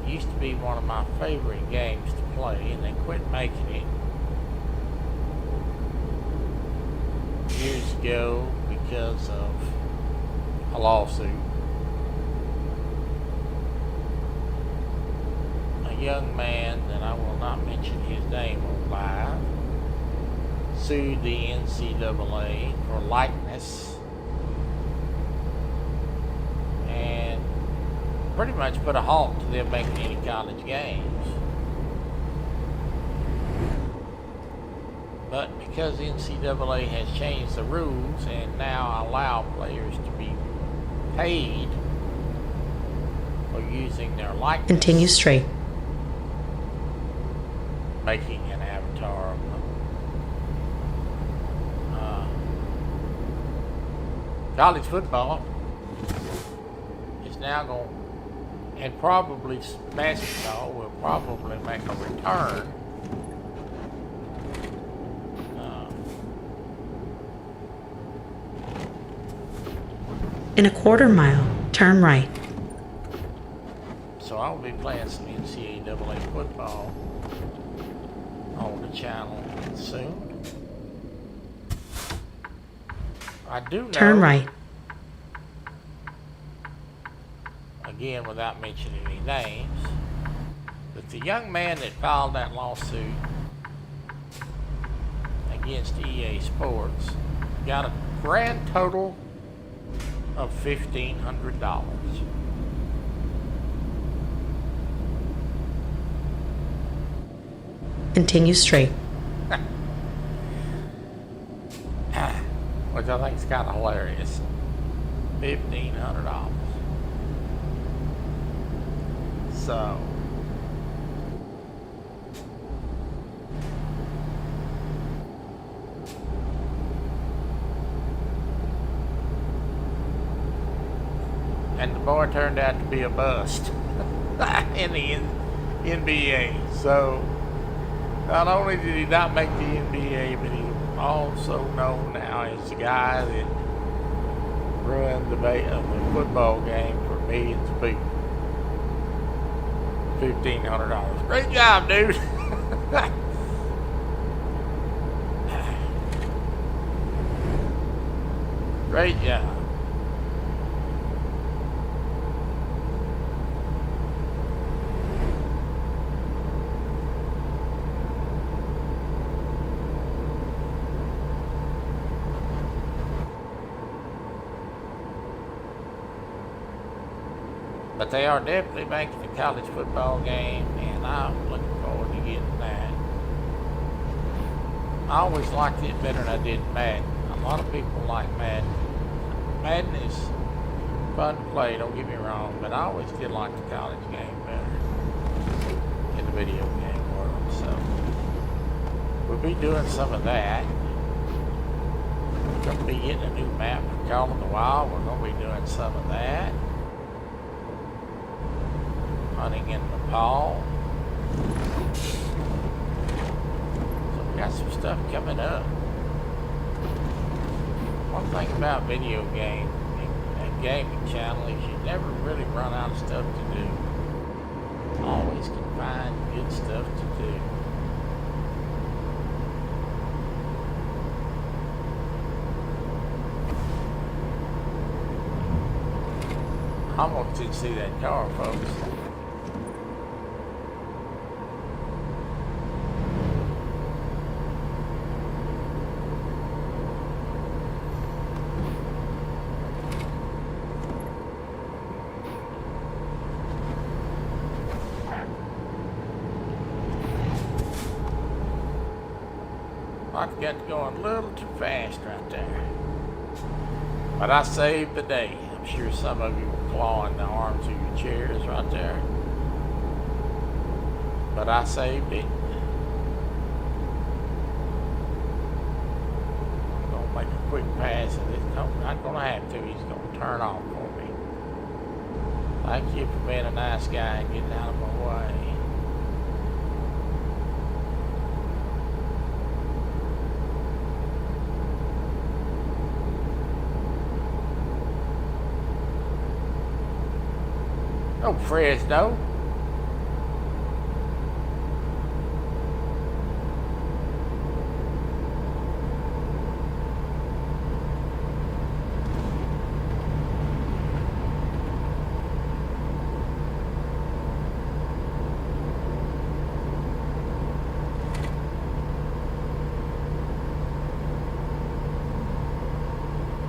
A: Used to be one of my favorite games to play, and they quit making it years ago because of a lawsuit. A young man that I will not mention his name on live sued the NCAA for likeness and pretty much put a halt to them making any college games. But because the NCAA has changed the rules and now allow players to be paid for using their likeness,
B: Continue straight.
A: making an avatar of them. College football is now going, and probably basketball will probably make a return.
B: In a quarter mile, Turn right.
A: So I'll be playing some NCAA football on the channel soon. I do know,
B: Turn right.
A: again without mentioning any names, that the young man that filed that lawsuit against EA Sports got a grand total of $1,500.
B: Continue straight.
A: Which I think is kind of hilarious. $1,500. So, and the boy turned out to be a bust in the NBA. So, not only did he not make the NBA, but he's also known now as the guy that ruined the football game for millions of people. $1,500. Great job, dude. Great job. But they are definitely making the college football game, and I'm looking forward to getting that. I always liked it better than I did Madden. A lot of people like Madden. Madden is fun to play, don't get me wrong, but I always did like the college game better in the video game world. So we'll be doing some of that. We're going to be getting a new map for Call of the Wild. We're going to be doing some of that. Hunting in Nepal. So we got some stuff coming up. One thing about video game and gaming channel is you never really run out of stuff to do. Always can find good stuff to do. I almost didn't see that car, folks. I got going a little too fast right there. But I saved the day. I'm sure some of you were clawing the arms of your chairs right there. But I saved it. I'm going to make a quick pass of this. No, not going to have to. He's going to turn off for me. Thank you for being a nice guy and getting out of my way. Oh, Fresno.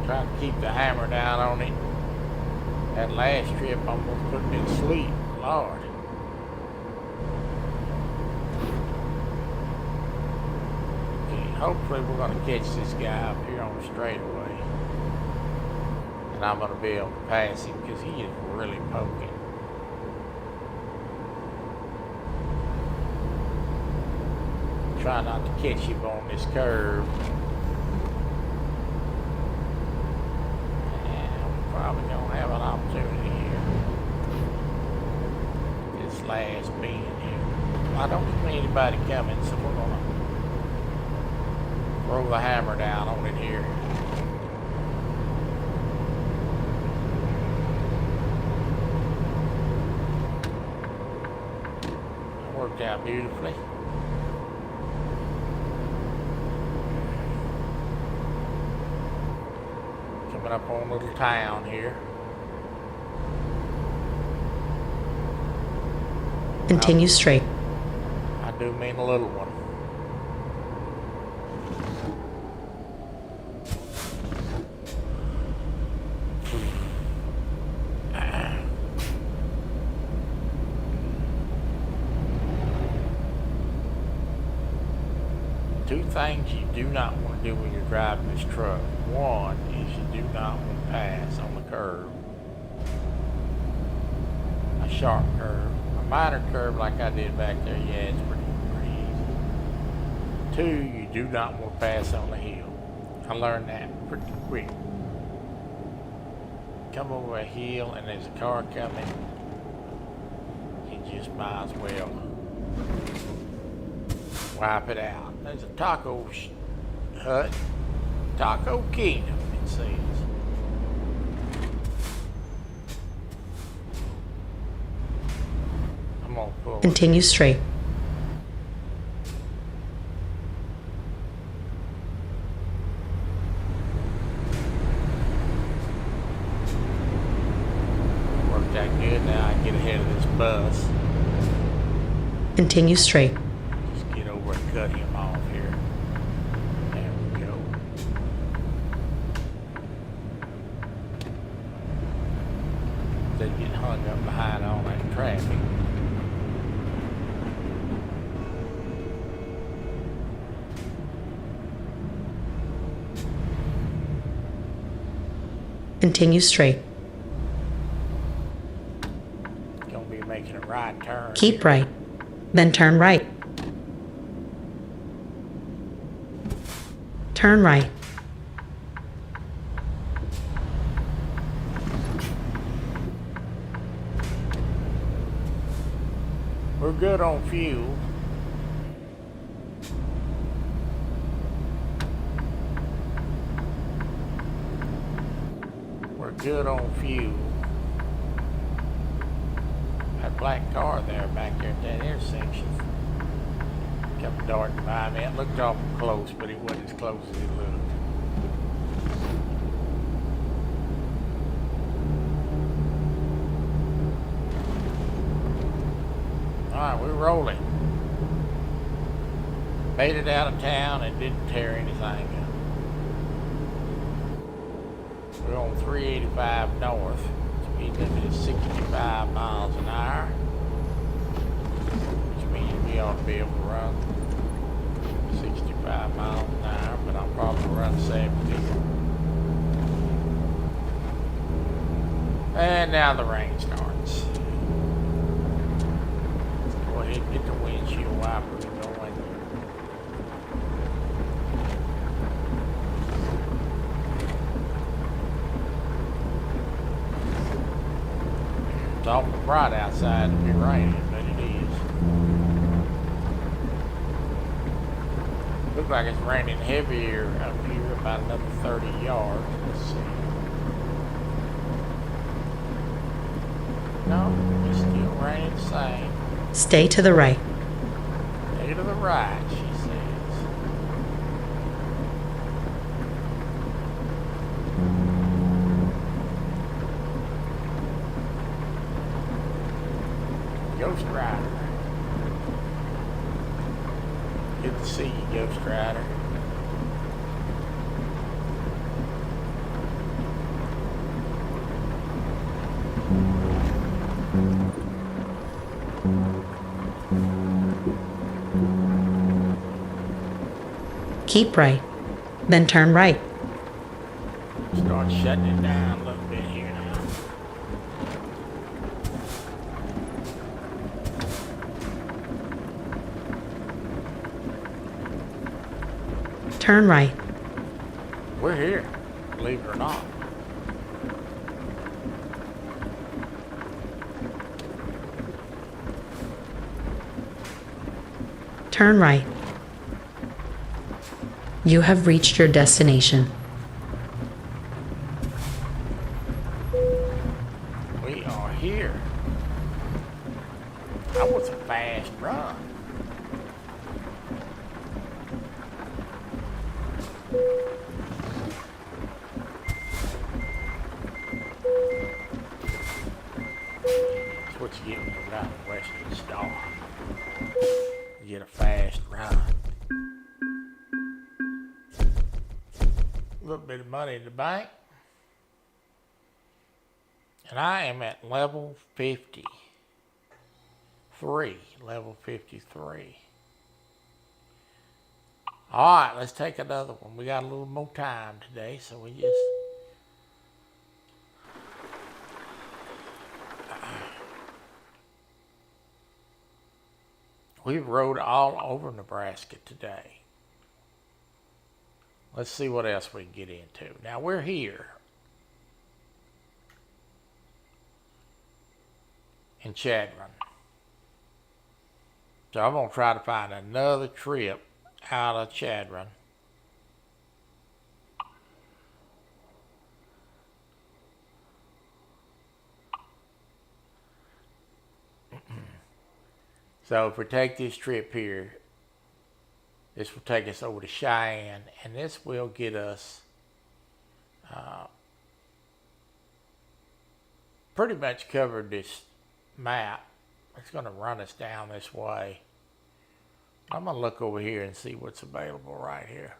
A: Trying to keep the hammer down on it. That last trip almost put me to sleep. Lord. Okay, hopefully we're going to catch this guy up here on the straightaway. And I'm going to be able to pass him because he is really poking. Try not to catch him on this curve. Probably gonna have an opportunity here. This last bend here. I don't see anybody coming, so we're gonna throw the hammer down on it here. worked out beautifully. Coming up on a little town here.
B: Continue straight.
A: I do mean a little one. Two things you do not want to do when you're driving this truck. One is you do not want to pass on the curb. A sharp curve. A minor curve like I did back there, yeah, it's pretty easy. Two, you do not want to pass on the hill. I learned that pretty quick. Come over a hill and there's a car coming, you just might as well wipe it out. There's a taco hut, Taco Kingdom, it says. I'm gonna pull.
B: Continue straight.
A: Worked out good. Now I can get ahead of this bus.
B: Continue straight.
A: Just get over and cut him off here. There we go. They get hung up behind all that traffic.
B: Continue straight.
A: Gonna be making a right turn.
B: Keep
A: here.
B: right. Then turn right. Turn right.
A: We're good on fuel. We're good on fuel. That black car there back there at that intersection kept darting by me. It looked awful close, but it wasn't as close as it looked. Alright, we're rolling. Made it out of town and didn't tear anything up. We're on 385 north. Speed limit is 65 miles an hour. Which means we ought to be able to run 65 miles an hour, but I'll probably run 70. And now the rain starts. Go ahead and get the windshield wipers going. It's awful bright outside to be raining, but it is. Looks like it's raining heavier up here, about another 30 yards. Let's see. No, it's still raining the same.
B: Stay to the right.
A: Stay to the right, she says. Ghost Rider. Good to see you, Ghost Rider.
B: Keep right. Then turn right.
A: Start shutting it down a little bit here now.
B: Turn right.
A: We're here, believe it or not.
B: Turn right. You have reached your destination.
A: We are here. That was a fast run. what you get when you ride a Western Star. You get a fast ride. A little bit of money in the bank. And I am at level 53. Level 53. Alright, let's take another one. We got a little more time today, so we just... We've rode all over Nebraska today. Let's see what else we can get into. Now we're here in Chadron. So I'm going to try to find another trip out of Chadron. So if we take this trip here, this will take us over to Cheyenne, and this will get us pretty much covered this map. It's going to run us down this way. I'm going to look over here and see what's available right here.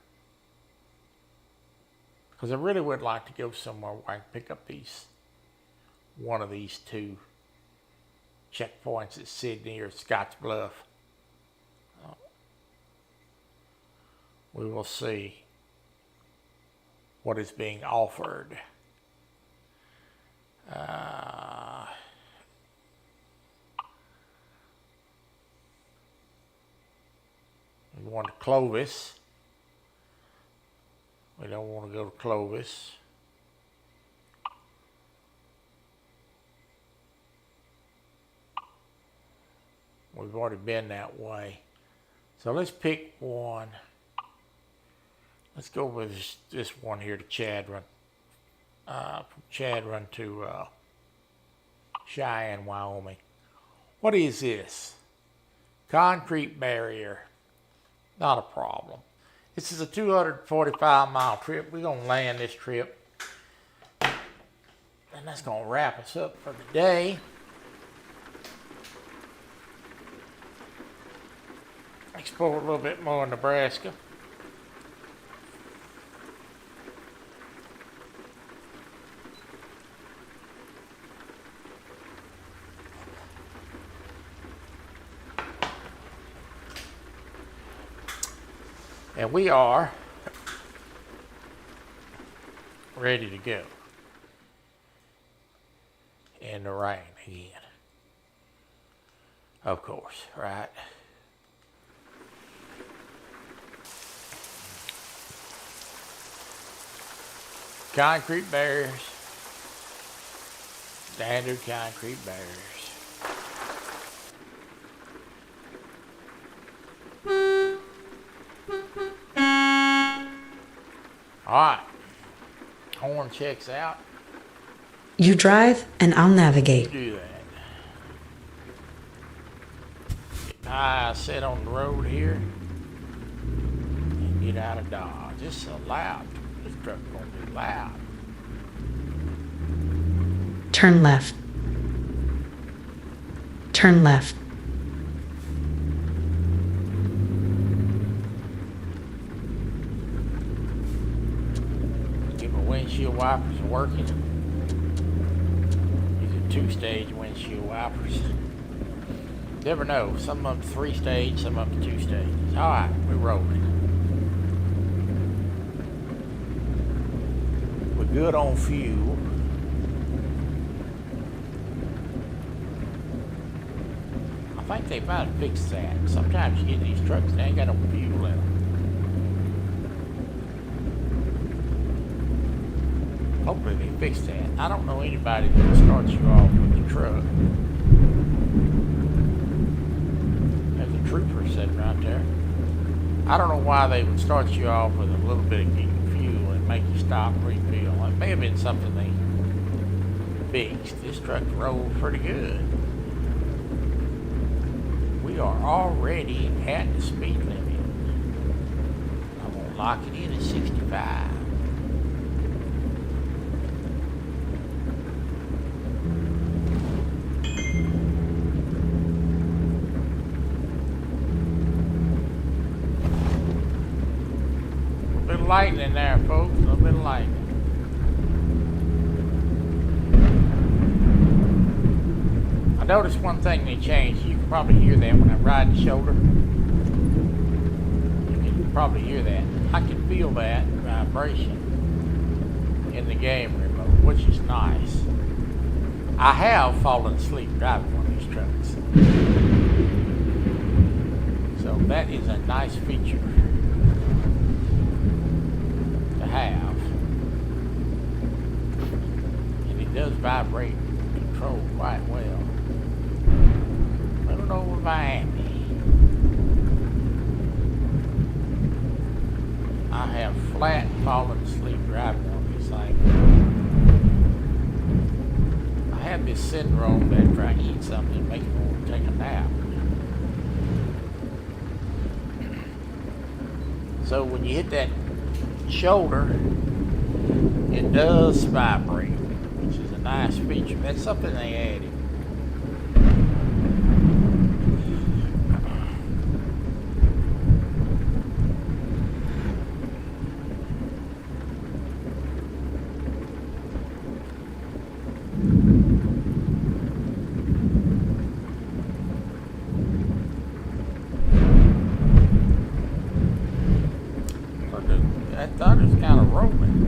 A: Because I really would like to go somewhere where I can pick up one of these two checkpoints at Sydney or Scotts Bluff. We will see what is being offered. We want to Clovis. We don't want to go to Clovis. We've already been that way. So let's pick one. Let's go with this one here to Chadron. From Chadron to Cheyenne, Wyoming. What is this? Concrete barrier. Not a problem. This is a 245-mile trip. We're going to land this trip. And that's going to wrap us up for the day. Explore a little bit more in Nebraska. And we are ready to go in the rain again. Of course, right? Concrete barriers. Standard concrete barriers. Alright. Horn checks out.
B: You drive and I'll navigate.
A: Do that. Get my eyes set on the road here. And get out of Dodge. This is so loud. This truck's gonna be loud.
B: Turn left. Turn left.
A: Get my windshield wipers working. These are 2-stage windshield wipers. Never know. Some of them 3-stage, some of them 2-stage. Alright, we're rolling. We're good on fuel. I think they might have fixed that. Sometimes you get these trucks, they ain't got no fuel in them. Hopefully they fixed that. I don't know anybody that starts you off with the truck. There's a trooper sitting right there. I don't know why they would start you off with a little bit of fuel and make you stop and refill. It may have been something they fixed. This truck rolled pretty good. We are already at the speed limit. I'm gonna lock it in at 65. lightning there, folks. A little bit of lightning. I noticed one thing they changed. You can probably hear that when I ride the shoulder. You can probably hear that. I can feel that vibration in the game remote, which is nice. I have fallen asleep driving one of these trucks. So that is a nice feature to have. And it does vibrate and control quite well. Moving over Miami. I have flat fallen asleep driving one of these things. I have this syndrome that after I eat something, it makes me want to take a nap. So when you hit that shoulder, it does vibrate, which is a nice feature. That's something they added. I thought it was kind of rolling.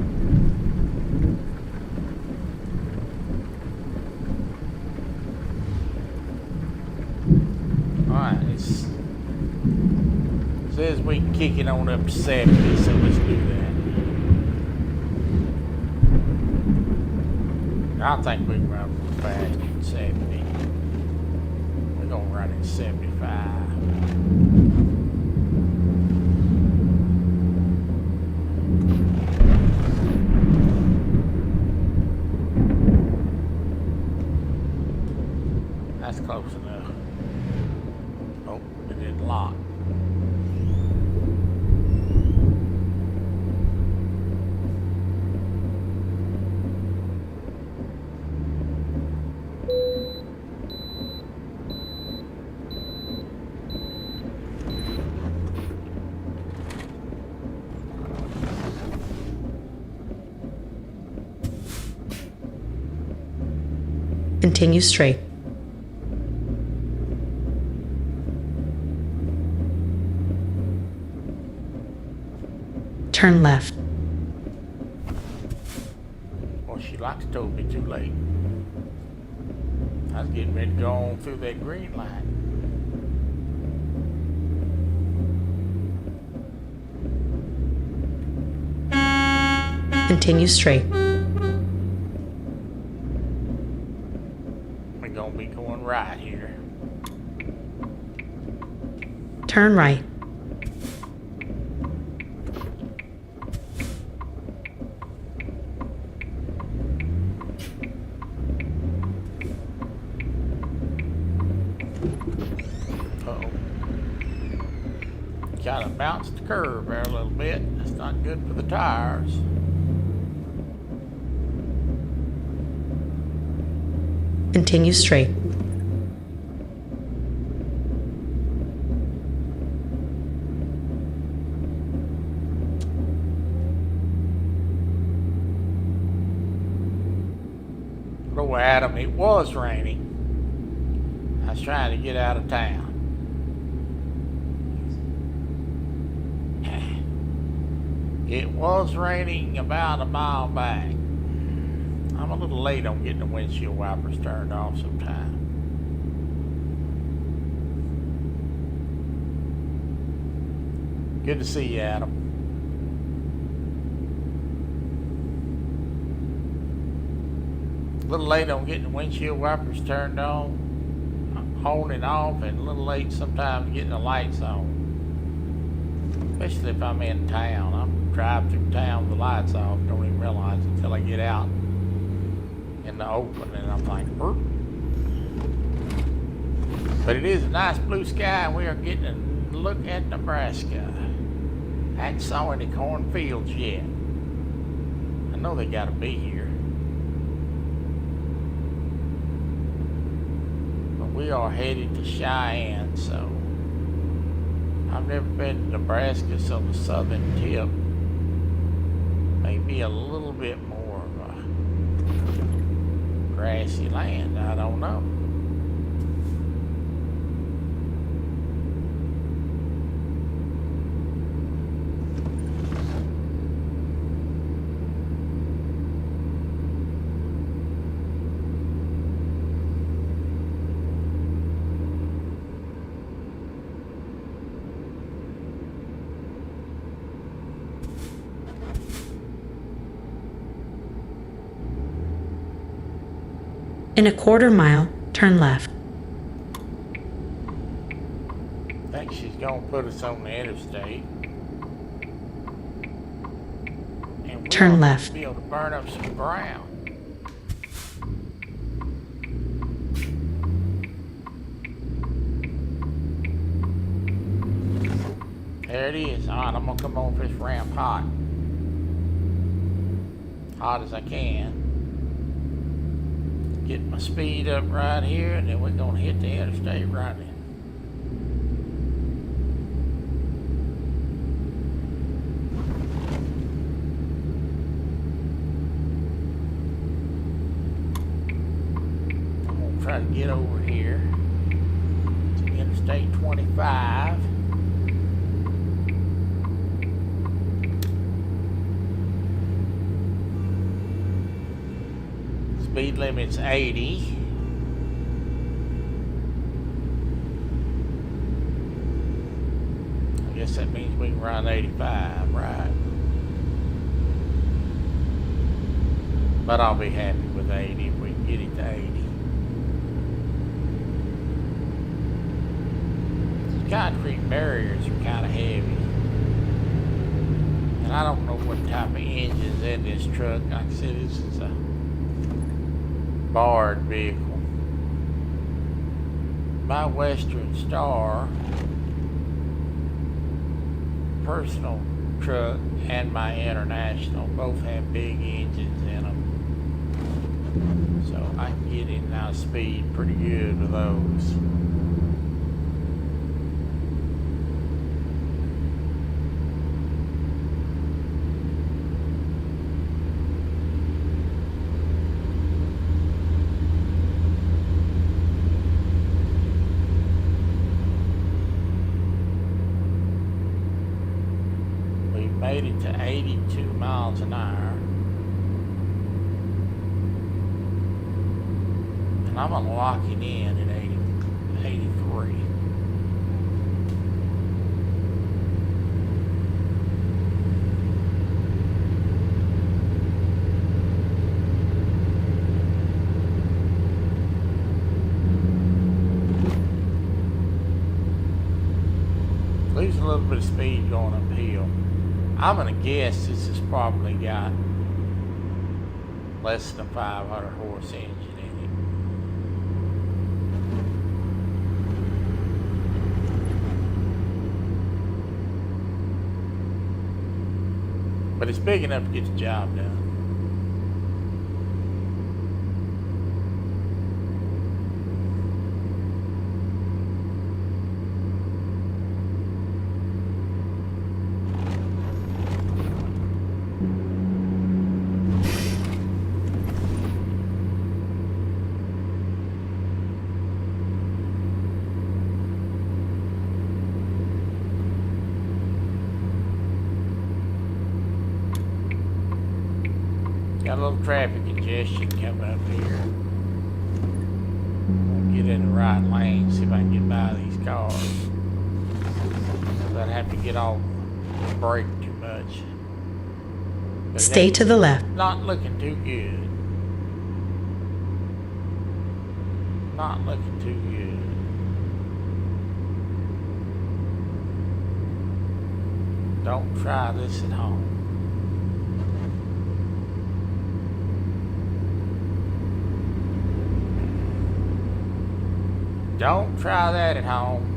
A: Alright, it says we can kick it on up to 70, so let's do that. I think we can run a little faster than 70. We're going to run at 75. That's close enough. Oh, it didn't lock.
B: Continue straight. Turn left.
A: Well, she likes to told me too late. I was getting ready to go on through that green light.
B: Continue straight.
A: We're gonna be going right here.
B: Turn right.
A: Uh-oh. Kind of bounced the curve there a little bit. That's not good for the tires.
B: Continue straight.
A: Hello, Adam. It was raining. I was trying to get out of town. It was raining about a mile back. I'm a little late on getting the windshield wipers turned off sometime. Good to see you, Adam. A little late on getting the windshield wipers turned on and off, and a little late sometimes getting the lights on. Especially if I'm in town. I'm driving through town with the lights off, don't even realize it until I get out in the open, and I'm like, burp. But it is a nice blue sky, and we are getting a look at Nebraska. I hadn't saw any cornfields yet. I know they gotta be here. But we are headed to Cheyenne, so I've never been to Nebraska, so the southern tip Maybe a little bit more of a grassy land. I don't know.
B: In a quarter-mile, turn left.
A: I think she's gonna put us on the interstate. And
B: Turn
A: we'll
B: left.
A: be able to burn up some ground. There it is. Alright, I'm gonna come off this ramp hot. Hot as I can. Get my speed up right here, and then we're gonna hit the interstate right in. I'm gonna try to get over here to Interstate 25. Speed limit's 80. I guess that means we can run 85, right? But I'll be happy with 80 if we can get it to 80. The concrete barriers are kind of heavy. And I don't know what type of engine's in this truck. Like I said, this is a barred vehicle. My Western Star personal truck and my International both have big engines in them, so I can get in and out of speed pretty good with those. Made it to 82 miles an hour. And I'm gonna lock it in at 83. Lose a little bit of speed going uphill. I'm gonna guess this has probably got less than a 500 horse engine in it. But it's big enough to get the job done. Got a little traffic congestion coming up here. I'll get in the right lane, see if I can get by these cars. I'd have to get off the brake too much. But
B: Stay to the left.
A: not looking too good. Not looking too good. Don't try this at home. Don't try that at home.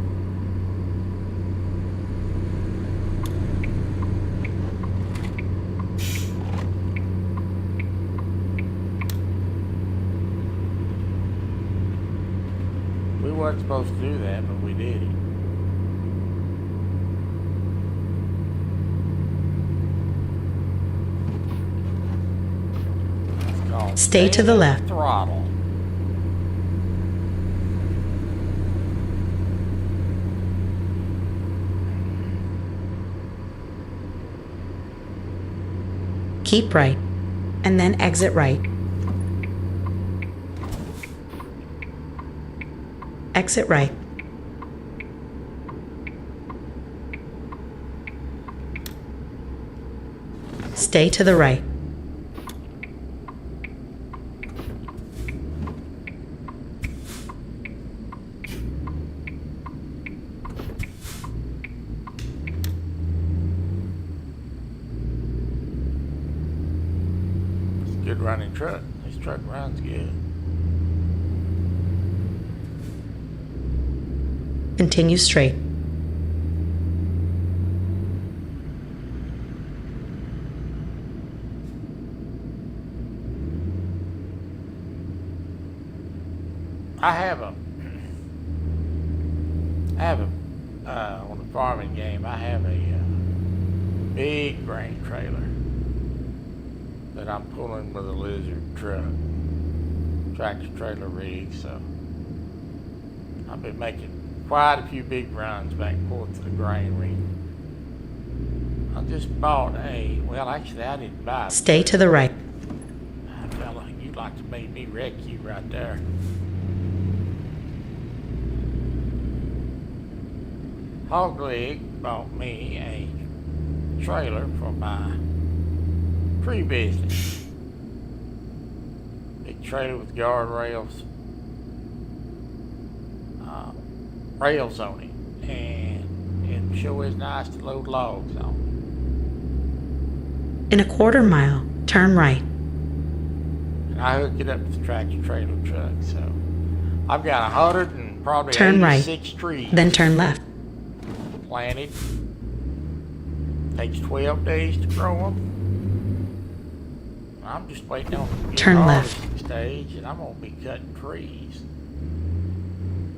A: We weren't supposed to do that, but we did it.
B: Stay to the left.
A: Throttle.
B: Keep right, and then exit right. Exit right. Stay to the right.
A: It's a good running truck. This truck runs good.
B: Continue straight.
A: I have a on the farming game, I have a big grain trailer that I'm pulling with a Lizard truck, tractor trailer rig, so I've been making quite a few big runs back and forth to the grain rig. I just bought actually I didn't buy it.
B: Stay to the right.
A: Fella, you'd like to make me wreck you right there. Hog Leg bought me a trailer for my tree business. Big trailer with guardrails, rails on it, and it sure is nice to load logs on.
B: In a quarter mile, turn right.
A: And I hook it up to the tractor trailer truck, so I've got 100 and probably
B: Turn right.
A: 86 trees.
B: Then turn left.
A: Planted. Takes 12 days to grow them. I'm just waiting on the
B: Turn left.
A: harvesting stage, and I'm gonna be cutting trees.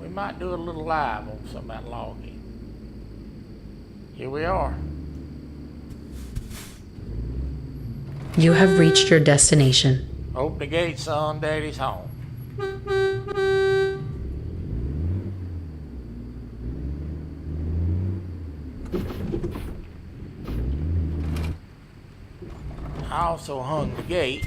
A: We might do a little live on some of that logging. Here we are.
B: You have reached your destination.
A: Open the gate, son. Daddy's home. I also hung the gate.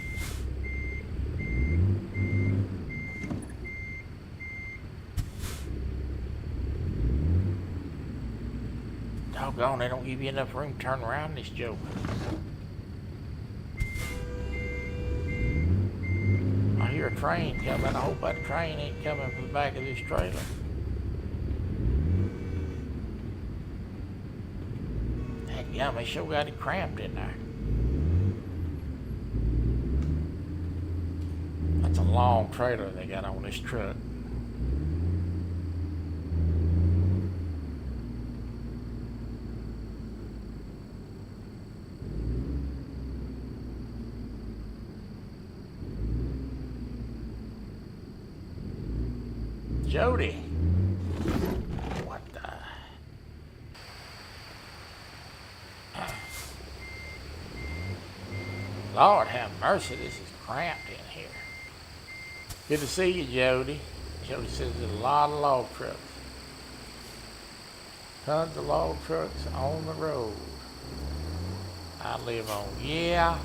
A: Doggone, they don't give you enough room to turn around this joke. I hear a train coming. I hope that train ain't coming from the back of this trailer. Dadgummit, they sure got it cramped in there. That's a long trailer they got on this truck. Jody. What the? Lord have mercy, this is cramped in here. Good to see you, Jody. Jody says there's a lot of log trucks. Tons of log trucks on the road. I live on, yeah.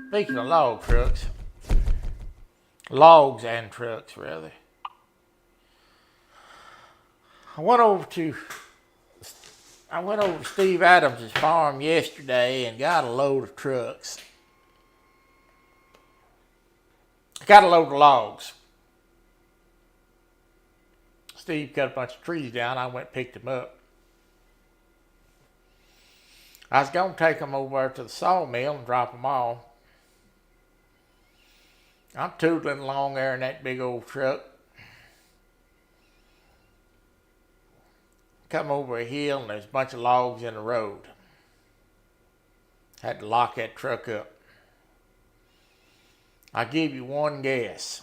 A: Speaking of log trucks, logs and trucks rather, I went over to Steve Adams' farm yesterday and got a load of trucks. Got a load of logs. Steve cut a bunch of trees down. I went and picked them up. I was going to take them over to the sawmill and drop them off. I'm tootling along there in that big old truck. Come over a hill and there's a bunch of logs in the road. Had to lock that truck up. I give you one guess.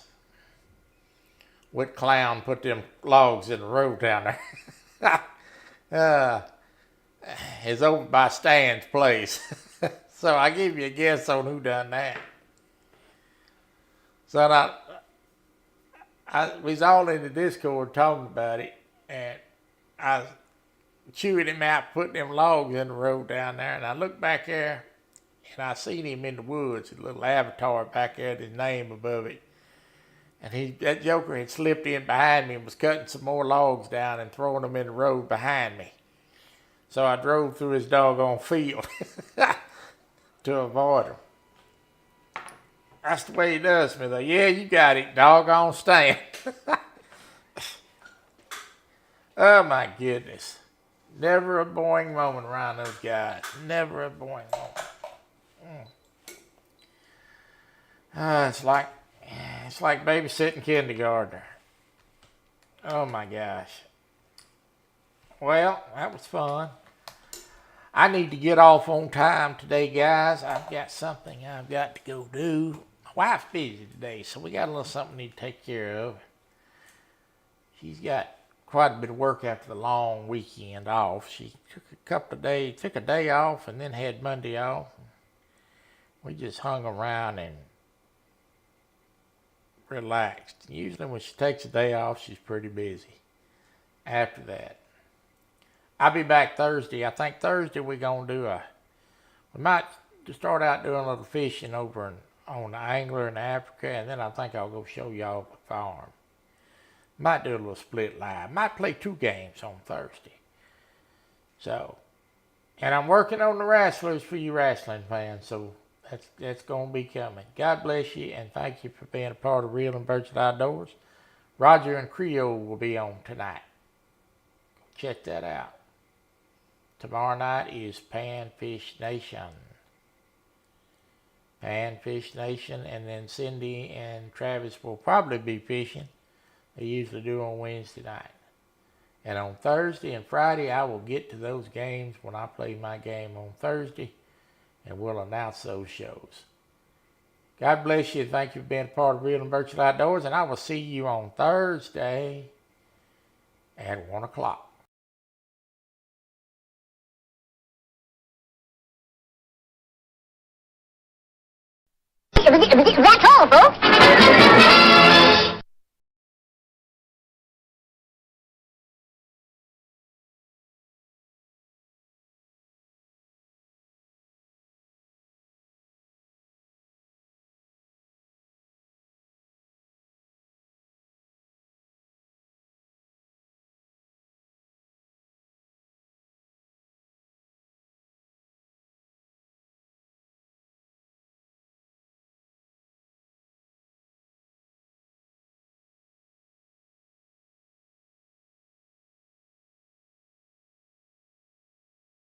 A: What clown put them logs in the road down there? is over by Stan's place. So I give you a guess on who done that. So we was all in the Discord talking about it, and I was chewing him out, putting them logs in the road down there, and I looked back there, and I seen him in the woods, a little avatar back there with his name above it. And that joker had slipped in behind me and was cutting some more logs down and throwing them in the road behind me. So I drove through his doggone field to avoid him. That's the way he does me, though. Yeah, you got it, doggone Stan. Oh, my goodness. Never a boring moment around those guys. Never a boring moment. It's like babysitting kindergartner. Oh, my gosh. Well, that was fun. I need to get off on time today, guys. I've got something I've got to go do. My wife's busy today, so we got a little something we need to take care of. She's got quite a bit of work after the long weekend off. She took a day off and then had Monday off. We just hung around and relaxed. Usually when she takes a day off, she's pretty busy after that. I'll be back Thursday. I think Thursday we might start out doing a little fishing over on the Angler in Africa, and then I think I'll go show y'all the farm. Might do a little split live. Might play 2 games on Thursday. So, and I'm working on the wrestlers for you wrestling fans, so that's going to be coming. God bless you, and thank you for being a part of Real and Virtual Outdoors. Roger and Creole will be on tonight. Check that out. Tomorrow night is Panfish Nation. Panfish Nation, and then Cindy and Travis will probably be fishing. They usually do on Wednesday night. And on Thursday and Friday, I will get to those games when I play my game on Thursday, and we'll announce those shows. God bless you. Thank you for being a part of Real and Virtual Outdoors, and I will see you on Thursday at 1 o'clock.
C: That's all, folks.